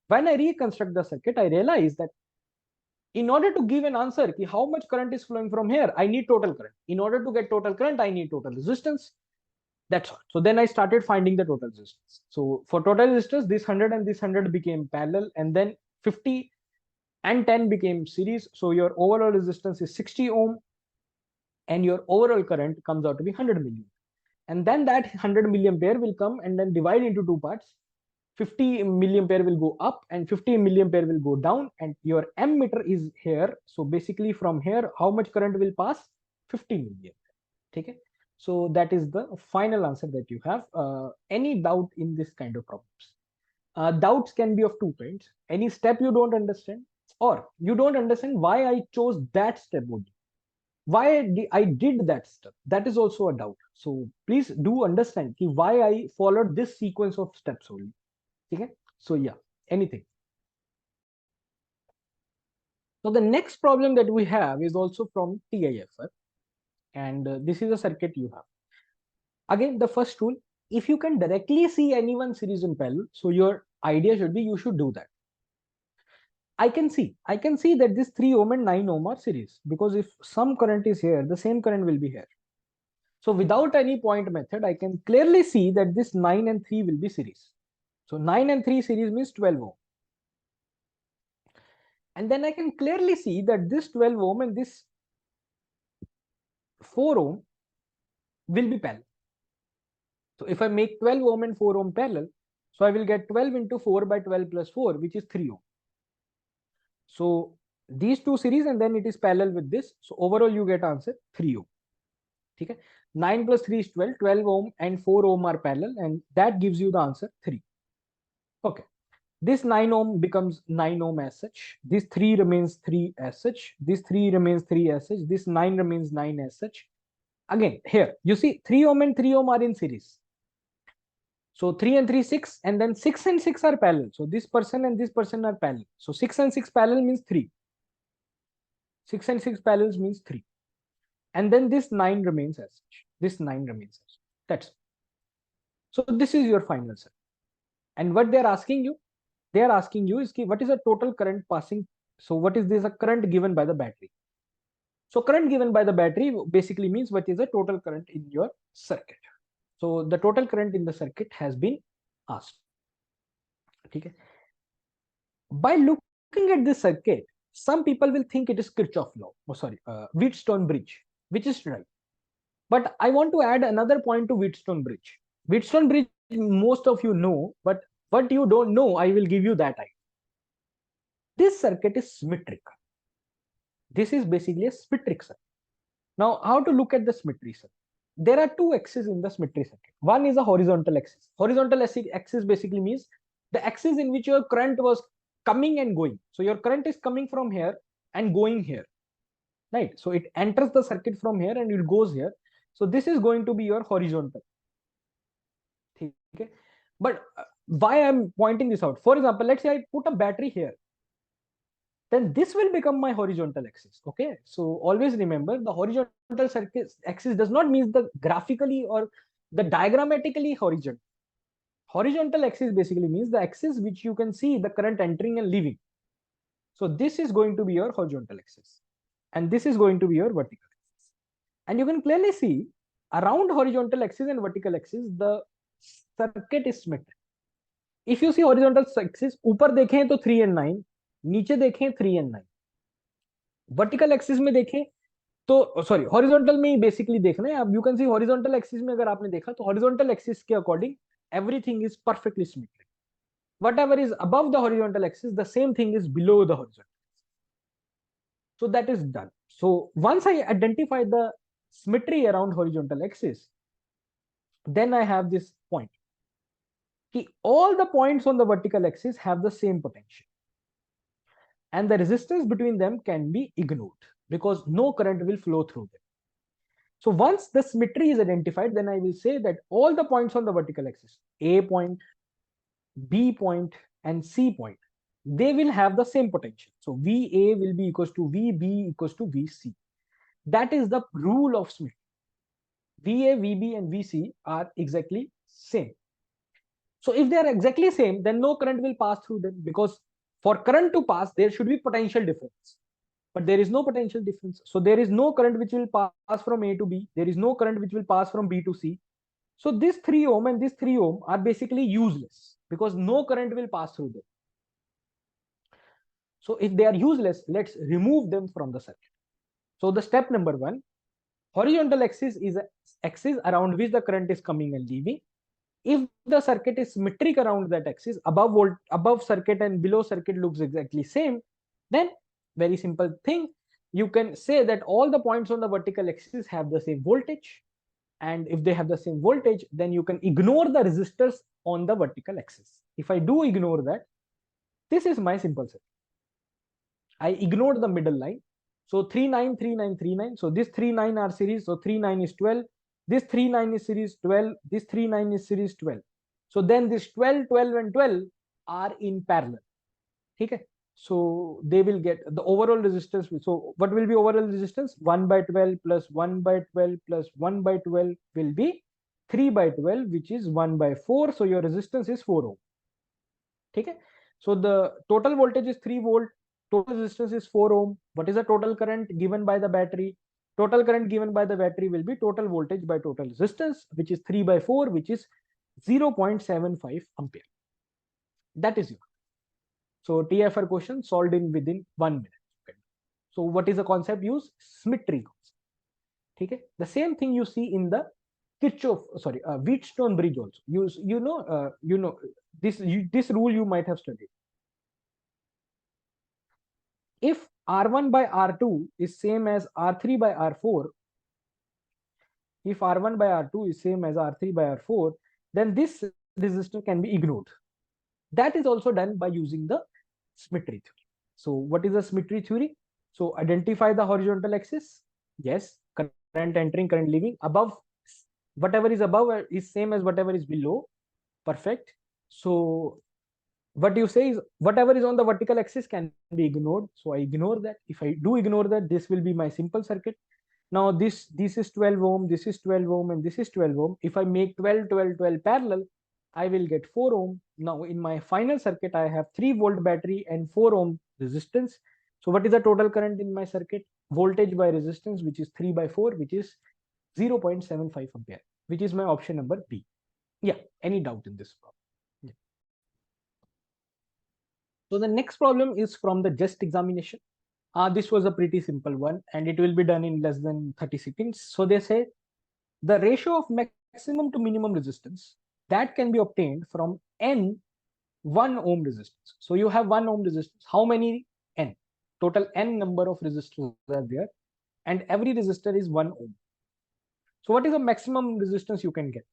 When I reconstruct the circuit, I realize that in order to give an answer, how much current is flowing from here, I need total current. In order to get total current, I need total resistance. That's all. So then I started finding the total resistance. So for total resistance, this 100 and this 100 became parallel, and then 50 and 10 became series. So your overall resistance is 60 ohm, and your overall current comes out to be 100 milliamp. And then that 100 milliampere will come and then divide into two parts. 50 milliampere will go up and 50 milliampere will go down, and your ammeter is here. So basically from here, how much current will pass? 50 milliampere. Okay. So that is the final answer that you have. Any doubt in this kind of problems? Doubts can be of two kinds. Any step you don't understand, or you don't understand why I chose that step only. Why I did that step, that is also a doubt. So please do understand why I followed this sequence of steps only. Okay. So yeah, anything. So the next problem that we have is also from TIFR, and this is a circuit you have. Again, the first rule, if you can directly see any one series in parallel, so your idea should be you should do that. I can see that this 3 ohm and 9 ohm are series, because if some current is here, the same current will be here. So without any point method, I can clearly see that this 9 and 3 will be series. So 9 and 3 series means 12 ohm. And then I can clearly see that this 12 ohm and this 4 ohm will be parallel. So if I make 12 ohm and 4 ohm parallel, so I will get 12 into 4 by 12 plus 4, which is 3 ohm. So these two series, and then it is parallel with this. So overall you get answer 3 ohm. Okay. 9 plus 3 is 12. 12 ohm and 4 ohm are parallel, and that gives you the answer 3. Okay. This 9 ohm becomes 9 ohm as such. This 3 remains 3 as such. This 3 remains 3 as such. This 9 remains 9 as such. Again, here you see 3 ohm and 3 ohm are in series. So 3 and 3, 6, and then 6 and 6 are parallel. So this person and this person are parallel. So 6 and 6 parallel means 3. 6 and 6 parallels means 3. And then this 9 remains as such. This 9 remains as such. That's so this is your final answer. And what they're asking you? They are asking you is what is the total current passing? So what is this a current given by the battery? So current given by the battery basically means what is the total current in your circuit. So the total current in the circuit has been asked. Okay. By looking at this circuit, some people will think it is Kirchhoff law. Oh, sorry, Wheatstone bridge, which is right. But I want to add another point to Wheatstone bridge. Wheatstone bridge, most of you know, but what you don't know, I will give you that idea. This circuit is symmetric. This is basically a symmetric circuit. Now, how to look at the symmetry circuit? There are two axes in the symmetry circuit. One is a horizontal axis. Horizontal axis basically means the axis in which your current was coming and going. So your current is coming from here and going here, right? So it enters the circuit from here and it goes here. So this is going to be your horizontal. Okay. But why I'm pointing this out? For example, let's say I put a battery here. Then this will become my horizontal axis. Okay. So always remember, the horizontal circuit axis does not mean the graphically or the diagrammatically horizontal. Horizontal axis basically means the axis which you can see the current entering and leaving. So this is going to be your horizontal axis, and this is going to be your vertical axis. And you can clearly see around horizontal axis and vertical axis, the circuit is symmetric. If you see horizontal axis, ऊपर देखें तो 3 and 9, नीचे देखें 3 and 9. Vertical axis में देखें तो sorry horizontal में ही basically देखना है. अब you can see horizontal axis में अगर आपने देखा तो हॉरिजॉन्टल एक्सिस के according everything is perfectly symmetric. Whatever is above the horizontal axis, the same thing is below the horizontal axis. So that is done. So once I identify the symmetry around horizontal axis, then I have this point. All the points on the vertical axis have the same potential. And the resistance between them can be ignored because no current will flow through them. So once the symmetry is identified, then I will say that all the points on the vertical axis, A point, B point, and C point, they will have the same potential. So VA will be equals to VB equals to VC. That is the rule of Smith. VA, VB, and VC are exactly same. So if they are exactly same, then no current will pass through them, because for current to pass, there should be potential difference. But there is no potential difference. So there is no current which will pass from A to B. There is no current which will pass from B to C. So this 3 ohm and this 3 ohm are basically useless, because no current will pass through them. So if they are useless, let's remove them from the circuit. So the step number 1, horizontal axis is an axis around which the current is coming and leaving. If the circuit is symmetric around that axis, above circuit and below circuit looks exactly same, then very simple thing, you can say that all the points on the vertical axis have the same voltage. And if they have the same voltage, then you can ignore the resistors on the vertical axis. If I do ignore that, this is my simple circuit. I ignored the middle line. So 3 9 3 9 3 9. So this 3 9 are series. So 3 9 is 12. This 3 9 is series 12. This 3 9 is series 12. So then this 12, 12, and 12 are in parallel. Okay. So they will get the overall resistance. So what will be overall resistance? 1 by 12 plus 1 by 12 plus 1 by 12 will be 3 by 12, which is 1 by 4. So your resistance is 4 ohm. Okay. So the total voltage is 3 volt. Total resistance is 4 ohm. What is the total current given by the battery? Total current given by the battery will be total voltage by total resistance, which is 3 by 4, which is 0.75 ampere. That is your. So TFR question solved in within 1 minute. Okay. So what is the concept used? Symmetry concept. Okay. The same thing you see in the Wheatstone bridge also. You know this rule you might have studied. If R1 by R2 is same as R3 by R4, if R1 by R2 is same as R3 by R4, then this resistor can be ignored. That is also done by using the symmetry theory. So what is the symmetry theory? So identify the horizontal axis. Yes, current entering, current leaving. Above, whatever is above is same as whatever is below. Perfect. So what you say is whatever is on the vertical axis can be ignored. So I ignore that. If I do ignore that, this will be my simple circuit. Now this is 12 ohm, this is 12 ohm, and this is 12 ohm. If I make 12, 12, 12 parallel, I will get 4 ohm. Now in my final circuit, I have 3 volt battery and 4 ohm resistance. So what is the total current in my circuit? Voltage by resistance, which is 3 by 4, which is 0.75 ampere, which is my option number B. Yeah, any doubt in this problem? Yeah. So the next problem is from the JEST examination. This was a pretty simple one, and it will be done in less than 30 seconds. So they say the ratio of maximum to minimum resistance that can be obtained from n 1 ohm resistance. So you have 1 ohm resistance. How many n? Total n number of resistors are there, and every resistor is 1 ohm. So what is the maximum resistance you can get?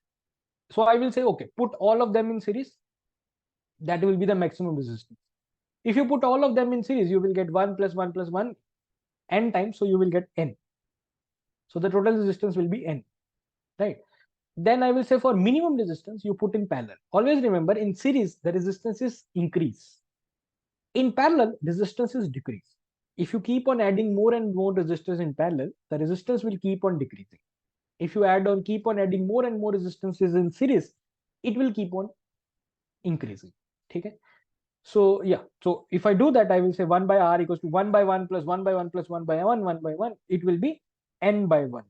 So I will say, okay, put all of them in series. That will be the maximum resistance. If you put all of them in series, you will get 1 plus 1 plus 1 n times, so you will get n. So the total resistance will be n, right? Then I will say for minimum resistance, you put in parallel. Always remember, in series, the resistance is increase. In parallel, resistance is decrease. If you keep on adding more and more resistors in parallel, the resistance will keep on decreasing. If you keep on adding more and more resistances in series, it will keep on increasing. Okay? So yeah, so if I do that, I will say 1 by R equals to 1 by 1 plus 1 by 1 plus 1 by 1, 1 by 1. It will be n by 1,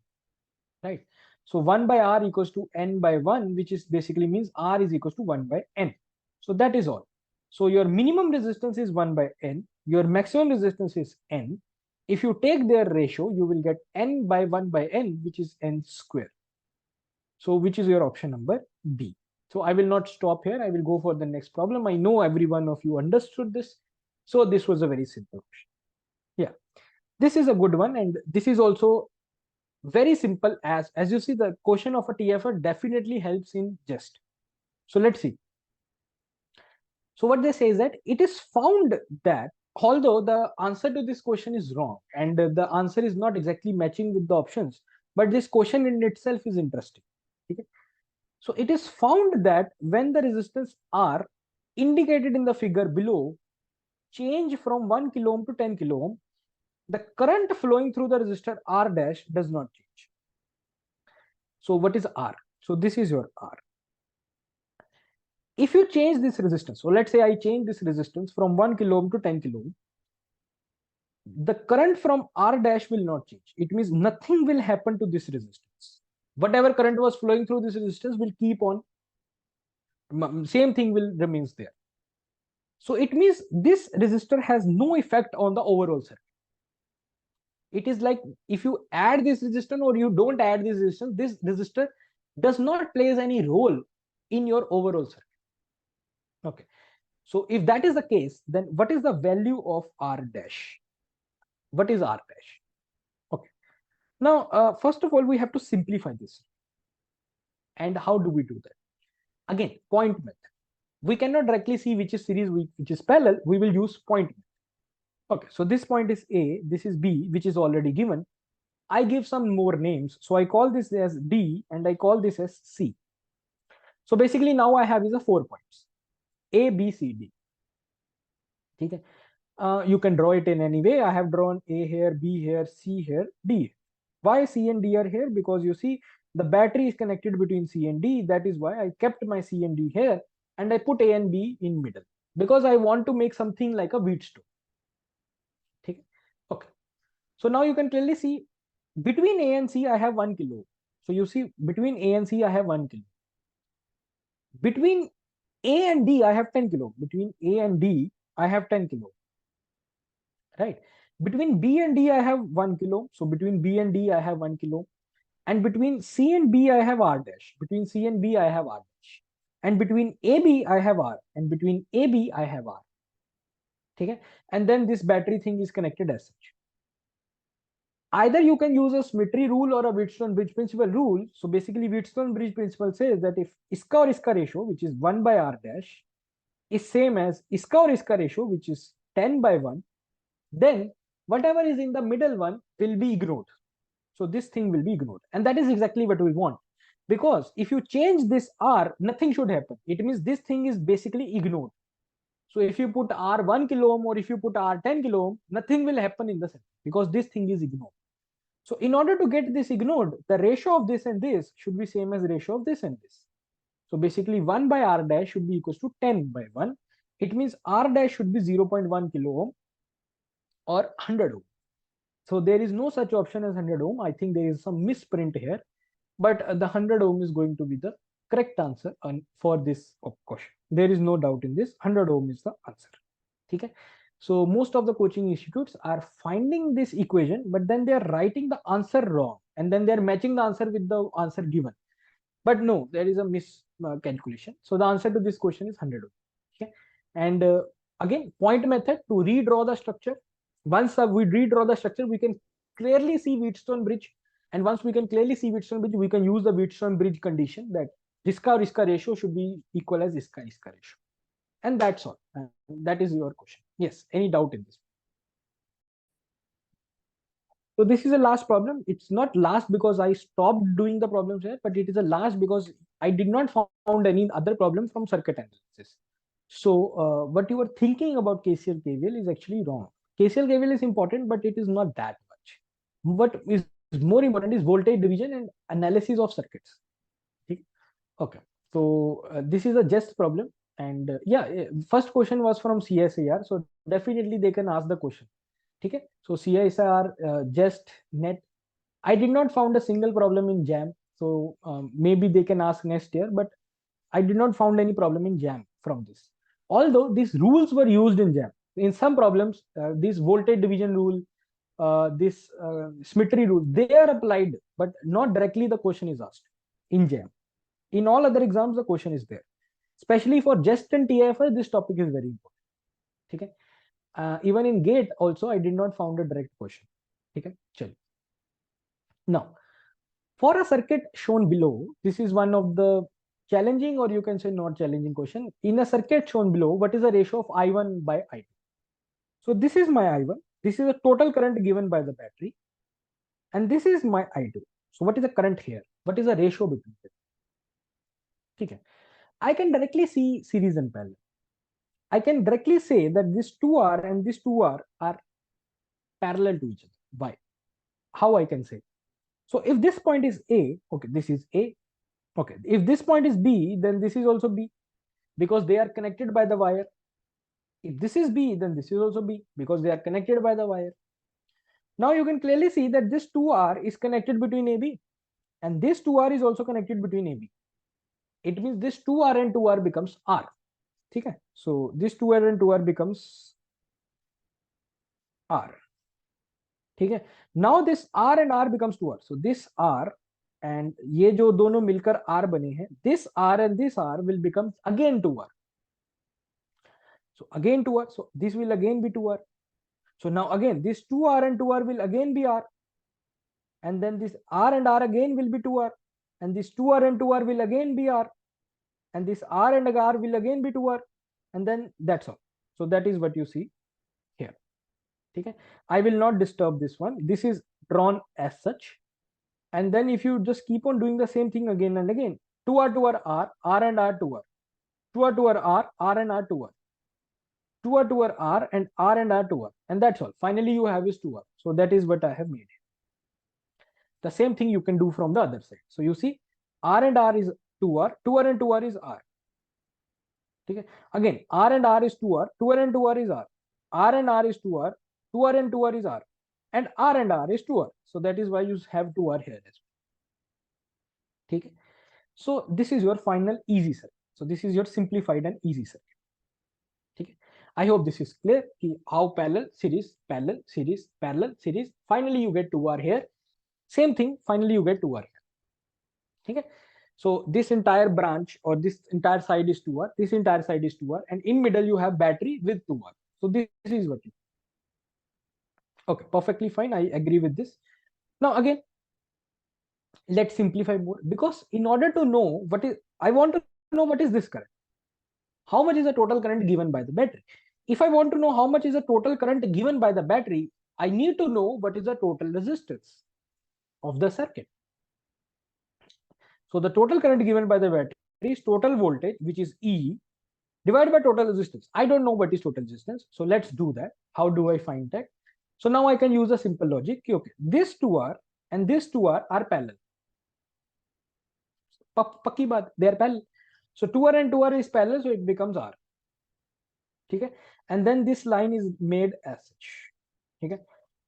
right? So 1 by R equals to n by 1, which is basically means R is equals to 1 by n. So that is all. So your minimum resistance is 1 by n. Your maximum resistance is n. If you take their ratio, you will get n by 1 by n, which is n square. So which is your option number B. So I will not stop here. I will go for the next problem. I know every one of you understood this. So this was a very simple question. Yeah, this is a good one. And this is also very simple as you see, the question of a TFR definitely helps in JEST. So let's see. So what they say is that it is found that although the answer to this question is wrong and the answer is not exactly matching with the options, but this question in itself is interesting. Okay? So it is found that when the resistors are indicated in the figure below change from 1 kilo ohm to 10 kilo ohm, the current flowing through the resistor R dash does not change. So what is R? So this is your R. If you change this resistance, so let's say I change this resistance from 1 kilo ohm to 10 kilo ohm, the current from R dash will not change. It means nothing will happen to this resistance. Whatever current was flowing through this resistance will keep on, same thing will remains there. So it means this resistor has no effect on the overall circuit. It is like if you add this resistance or you don't add this resistance, this resistor does not plays any role in your overall circuit. Okay. So if that is the case, then what is the value of R dash? What is R dash? Okay. Now, first of all, we have to simplify this. And how do we do that? Again, point method. We cannot directly see which is series, which is parallel. We will use point method. Okay, so this point is A, this is B, which is already given. I give some more names. So I call this as D and I call this as C. So basically now I have is a 4 points. A, B, C, D. Okay. You can draw it in any way. I have drawn A here, B here, C here, D. Why C and D are here? Because you see the battery is connected between C and D. That is why I kept my C and D here and I put A and B in middle because I want to make something like a Wheatstone. Okay. So now you can clearly see between A and C, I have 1 kilo. So you see between A and C, I have 1 kilo. Between A and D, I have 10 kilo. Between A and D, I have 10 kilo. Right. Between B and D, I have 1 kilo. So between B and D, I have 1 kilo. And between C and B, I have R dash. Between C and B, I have R dash. And between AB, I have R. And between AB, I have R. Okay. And then this battery thing is connected as such. Either you can use a symmetry rule or a Wheatstone bridge principle rule. So basically Wheatstone bridge principle says that if iska or iska ratio, which is 1 by R dash, is same as iska or iska ratio, which is 10 by 1, then whatever is in the middle one will be ignored. So this thing will be ignored. And that is exactly what we want. Because if you change this R, nothing should happen. It means this thing is basically ignored. So if you put R 1 kilo ohm or if you put R 10 kilo ohm, nothing will happen in the circuit because this thing is ignored. So in order to get this ignored, the ratio of this and this should be same as ratio of this and this. So basically 1 by R dash should be equals to 10 by 1. It means R dash should be 0.1 kilo ohm or 100 ohm. So there is no such option as 100 ohm. I think there is some misprint here, but the 100 ohm is going to be the correct answer for this question. There is no doubt in this. 100 ohm is the answer. Okay. So most of the coaching institutes are finding this equation, but then they are writing the answer wrong, and then they are matching the answer with the answer given. But no, there is a miscalculation. So the answer to this question is 100 ohm. Okay. And again, point method to redraw the structure. Once we redraw the structure, we can clearly see Wheatstone bridge. And once we can clearly see Wheatstone bridge, we can use the Wheatstone bridge condition that Iska or Iska ratio should be equal as Iska ratio. And that's all. That is your question. Yes. Any doubt in this? So this is a last problem. It's not last because I stopped doing the problems here, but it is a last because I did not found any other problem from circuit analysis. So what you were thinking about KCL KVL is actually wrong. KCL KVL is important, but it is not that much. What is more important is voltage division and analysis of circuits. Okay. So this is a just problem. And first question was from CSIR. So definitely they can ask the question. Okay. So CSIR just net. I did not found a single problem in JAM. So maybe they can ask next year, but I did not found any problem in JAM from this. Although these rules were used in JAM. In some problems, this voltage division rule, this symmetry rule, they are applied, but not directly the question is asked in JAM. In all other exams, the question is there. Especially for just and TIFI, this topic is very important. Okay. Even in GATE also, I did not found a direct question. Okay. Chalo. Now, for a circuit shown below, this is one of the challenging, or you can say not challenging question. In a circuit shown below, what is the ratio of I1 by I2? So this is my I1. This is the total current given by the battery. And this is my I2. So what is the current here? What is the ratio between them? Okay. I can directly see series and parallel. I can directly say that this 2R and this 2R are parallel to each other. Why? How I can say? So if this point is A, okay, this is A. Okay, if this point is B, then this is also B, because they are connected by the wire. If this is B, then this is also B, because they are connected by the wire. Now you can clearly see that this 2R is connected between AB, and this 2R is also connected between AB. It means this 2R and 2R becomes R. Okay? So this 2R and 2R becomes R. Okay? Now this R and R becomes 2R. So this R and ये जो दोनों मिलकर R बने हैं, this R and this R will become again 2R. So again 2R. So this will again be 2R. So now again this 2R and 2R will again be R. And then this R and R again will be 2R. And this 2R and 2R will again be R. And this R and R will again be 2R. And then that's all. So that is what you see here. Okay? I will not disturb this one. This is drawn as such. And then if you just keep on doing the same thing again and again, 2R, 2R, R, R and R, 2R. 2R, 2R, R, R and R, 2R. 2R, 2R, R and R and R, 2R. And that's all. Finally, you have is 2R. So that is what I have made. The same thing you can do from the other side. So you see, R and R is 2R, 2R and 2R is R. Okay? Again, R and R is 2R, 2R and 2R is R. R and R is 2R, 2R and 2R is R. And R and R is 2R. So that is why you have 2R here as well. Okay? So this is your final easy circuit. So this is your simplified and easy circuit. Okay? I hope this is clear. How parallel, series, parallel, series, parallel, series. Finally, you get 2R here. Same thing, finally you get 2R here. Okay? So this entire branch or this entire side is 2R, this entire side is 2R, and in middle you have battery with 2R. So this is what you. Okay, perfectly fine. I agree with this. Now again, let's simplify more, because in order to know what is, I want to know what is this current. How much is the total current given by the battery? If I want to know how much is the total current given by the battery, I need to know what is the total resistance of the circuit. So the total current given by the battery is total voltage, which is E, divided by total resistance. I don't know what is total resistance. So let's do that. How do I find that? So now I can use a simple logic. Okay, this 2R and this 2R are parallel. Pakki baat, they are parallel. So 2R and 2R is parallel, so it becomes R. Okay? And then this line is made as such. Okay?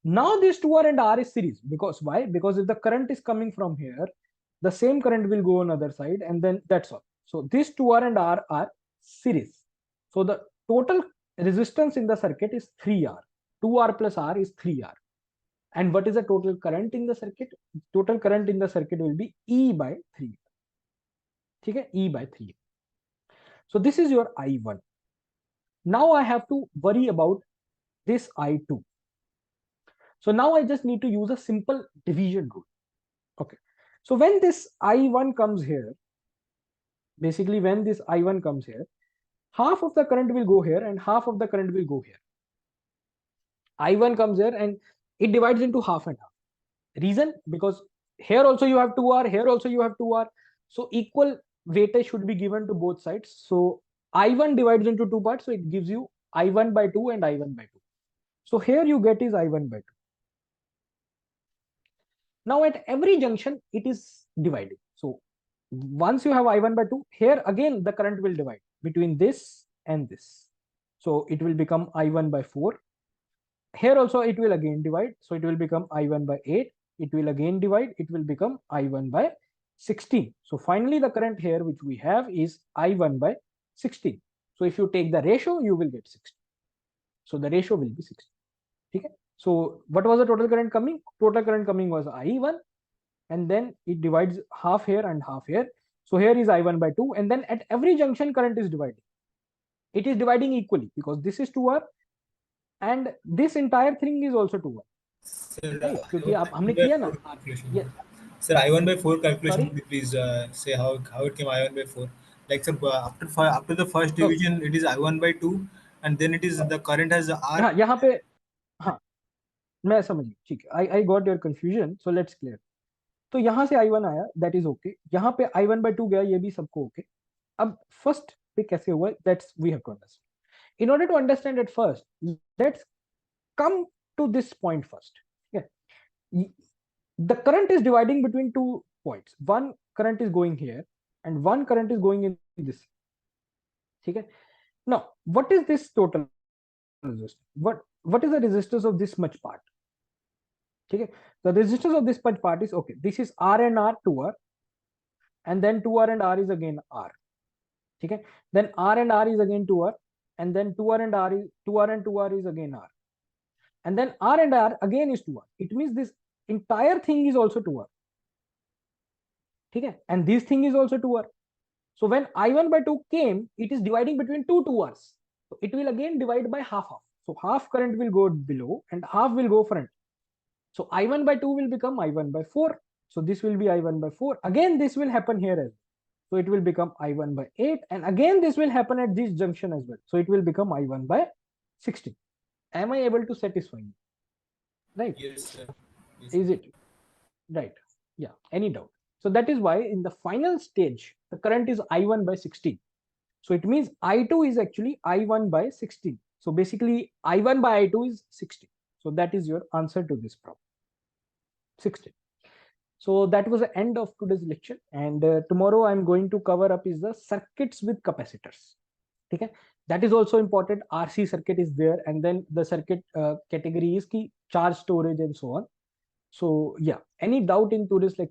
Now this 2R and R is series. Because why? Because if the current is coming from here, the same current will go on other side, and then that's all. So this 2R and R are series. So the total resistance in the circuit is 3R. 2R plus R is 3R. And what is the total current in the circuit? Total current in the circuit will be E by 3. Okay? E by 3. So this is your I1. Now I have to worry about this I2. So now I just need to use a simple division rule. Okay. So when this I1 comes here, basically when this I1 comes here, half of the current will go here and half of the current will go here. I1 comes here and it divides into half and half. Reason? Because here also you have 2R, here also you have 2R. So equal weightage should be given to both sides. So I1 divides into two parts. So it gives you I1 by 2 and I1 by 2. So here you get is I1 by 2. Now at every junction, it is divided. So once you have I1 by 2, here again the current will divide between this and this. So it will become I1 by 4. Here also it will again divide. So it will become I1 by 8. It will again divide. It will become I1 by 16. So finally the current here which we have is I1 by 16. So if you take the ratio, you will get 16. So the ratio will be 16. Okay? So what was the total current coming? Total current coming was I1, and then it divides half here and half here. So here is I1 by 2, and then at every junction current is dividing. It is dividing equally because this is 2R and this entire thing is also 2R. Sir, Right? क्योंकि आप हमने I1 by किया 4 ना? calculation. Yes. Sir, I1 by 4 calculation, Sorry? could you please say how it came I1 by 4? Like, sir, after the first Okay. division, it is I1 by 2, and then it is the current has R. हाँ, यहाँ पे हाँ मैं समझ गया. ठीक है. I got your confusion. So let's clear. तो यहाँ से I1 आया, that is okay. यहाँ पे I1 by 2 गया, ये भी सबको okay. अब first पे कैसे हुआ? That's we have to understand. in order to understand it first, let's come to this point first. Yeah. The current is dividing between 2 points. One current is going here and one current is going in this. Okay. Now, what is this total resistance? What is the resistance of this much part? Okay. The resistance of this much part is, okay, this is R and R, 2R, and then 2R and R is again R. Okay. Then R and R is again 2R, and then 2R and R is 2R and 2R is again R. And then R and R again is 2R. It means this entire thing is also 2R. Okay. And this thing is also 2R. So when I1 by 2 came, it is dividing between 2Rs. So it will again divide by half. So half current will go below and half will go front. So I1 by 2 will become I1 by 4. So this will be I1 by 4. Again, this will happen here as well. So it will become I1 by 8. And again, this will happen at this junction as well. So it will become I1 by 16. Am I able to satisfy you? Right? Yes, sir. Yes. Is it? Right. Yeah. Any doubt? So that is why in the final stage, the current is I1 by 16. So it means I2 is actually I1 by 16. So basically I1 by I2 is 16. So that is your answer to this problem. 16. So that was the end of today's lecture. And tomorrow I'm going to cover up is the circuits with capacitors. Okay. That is also important. RC circuit is there. And then the circuit category is key charge storage and so on. So yeah, any doubt in today's lecture?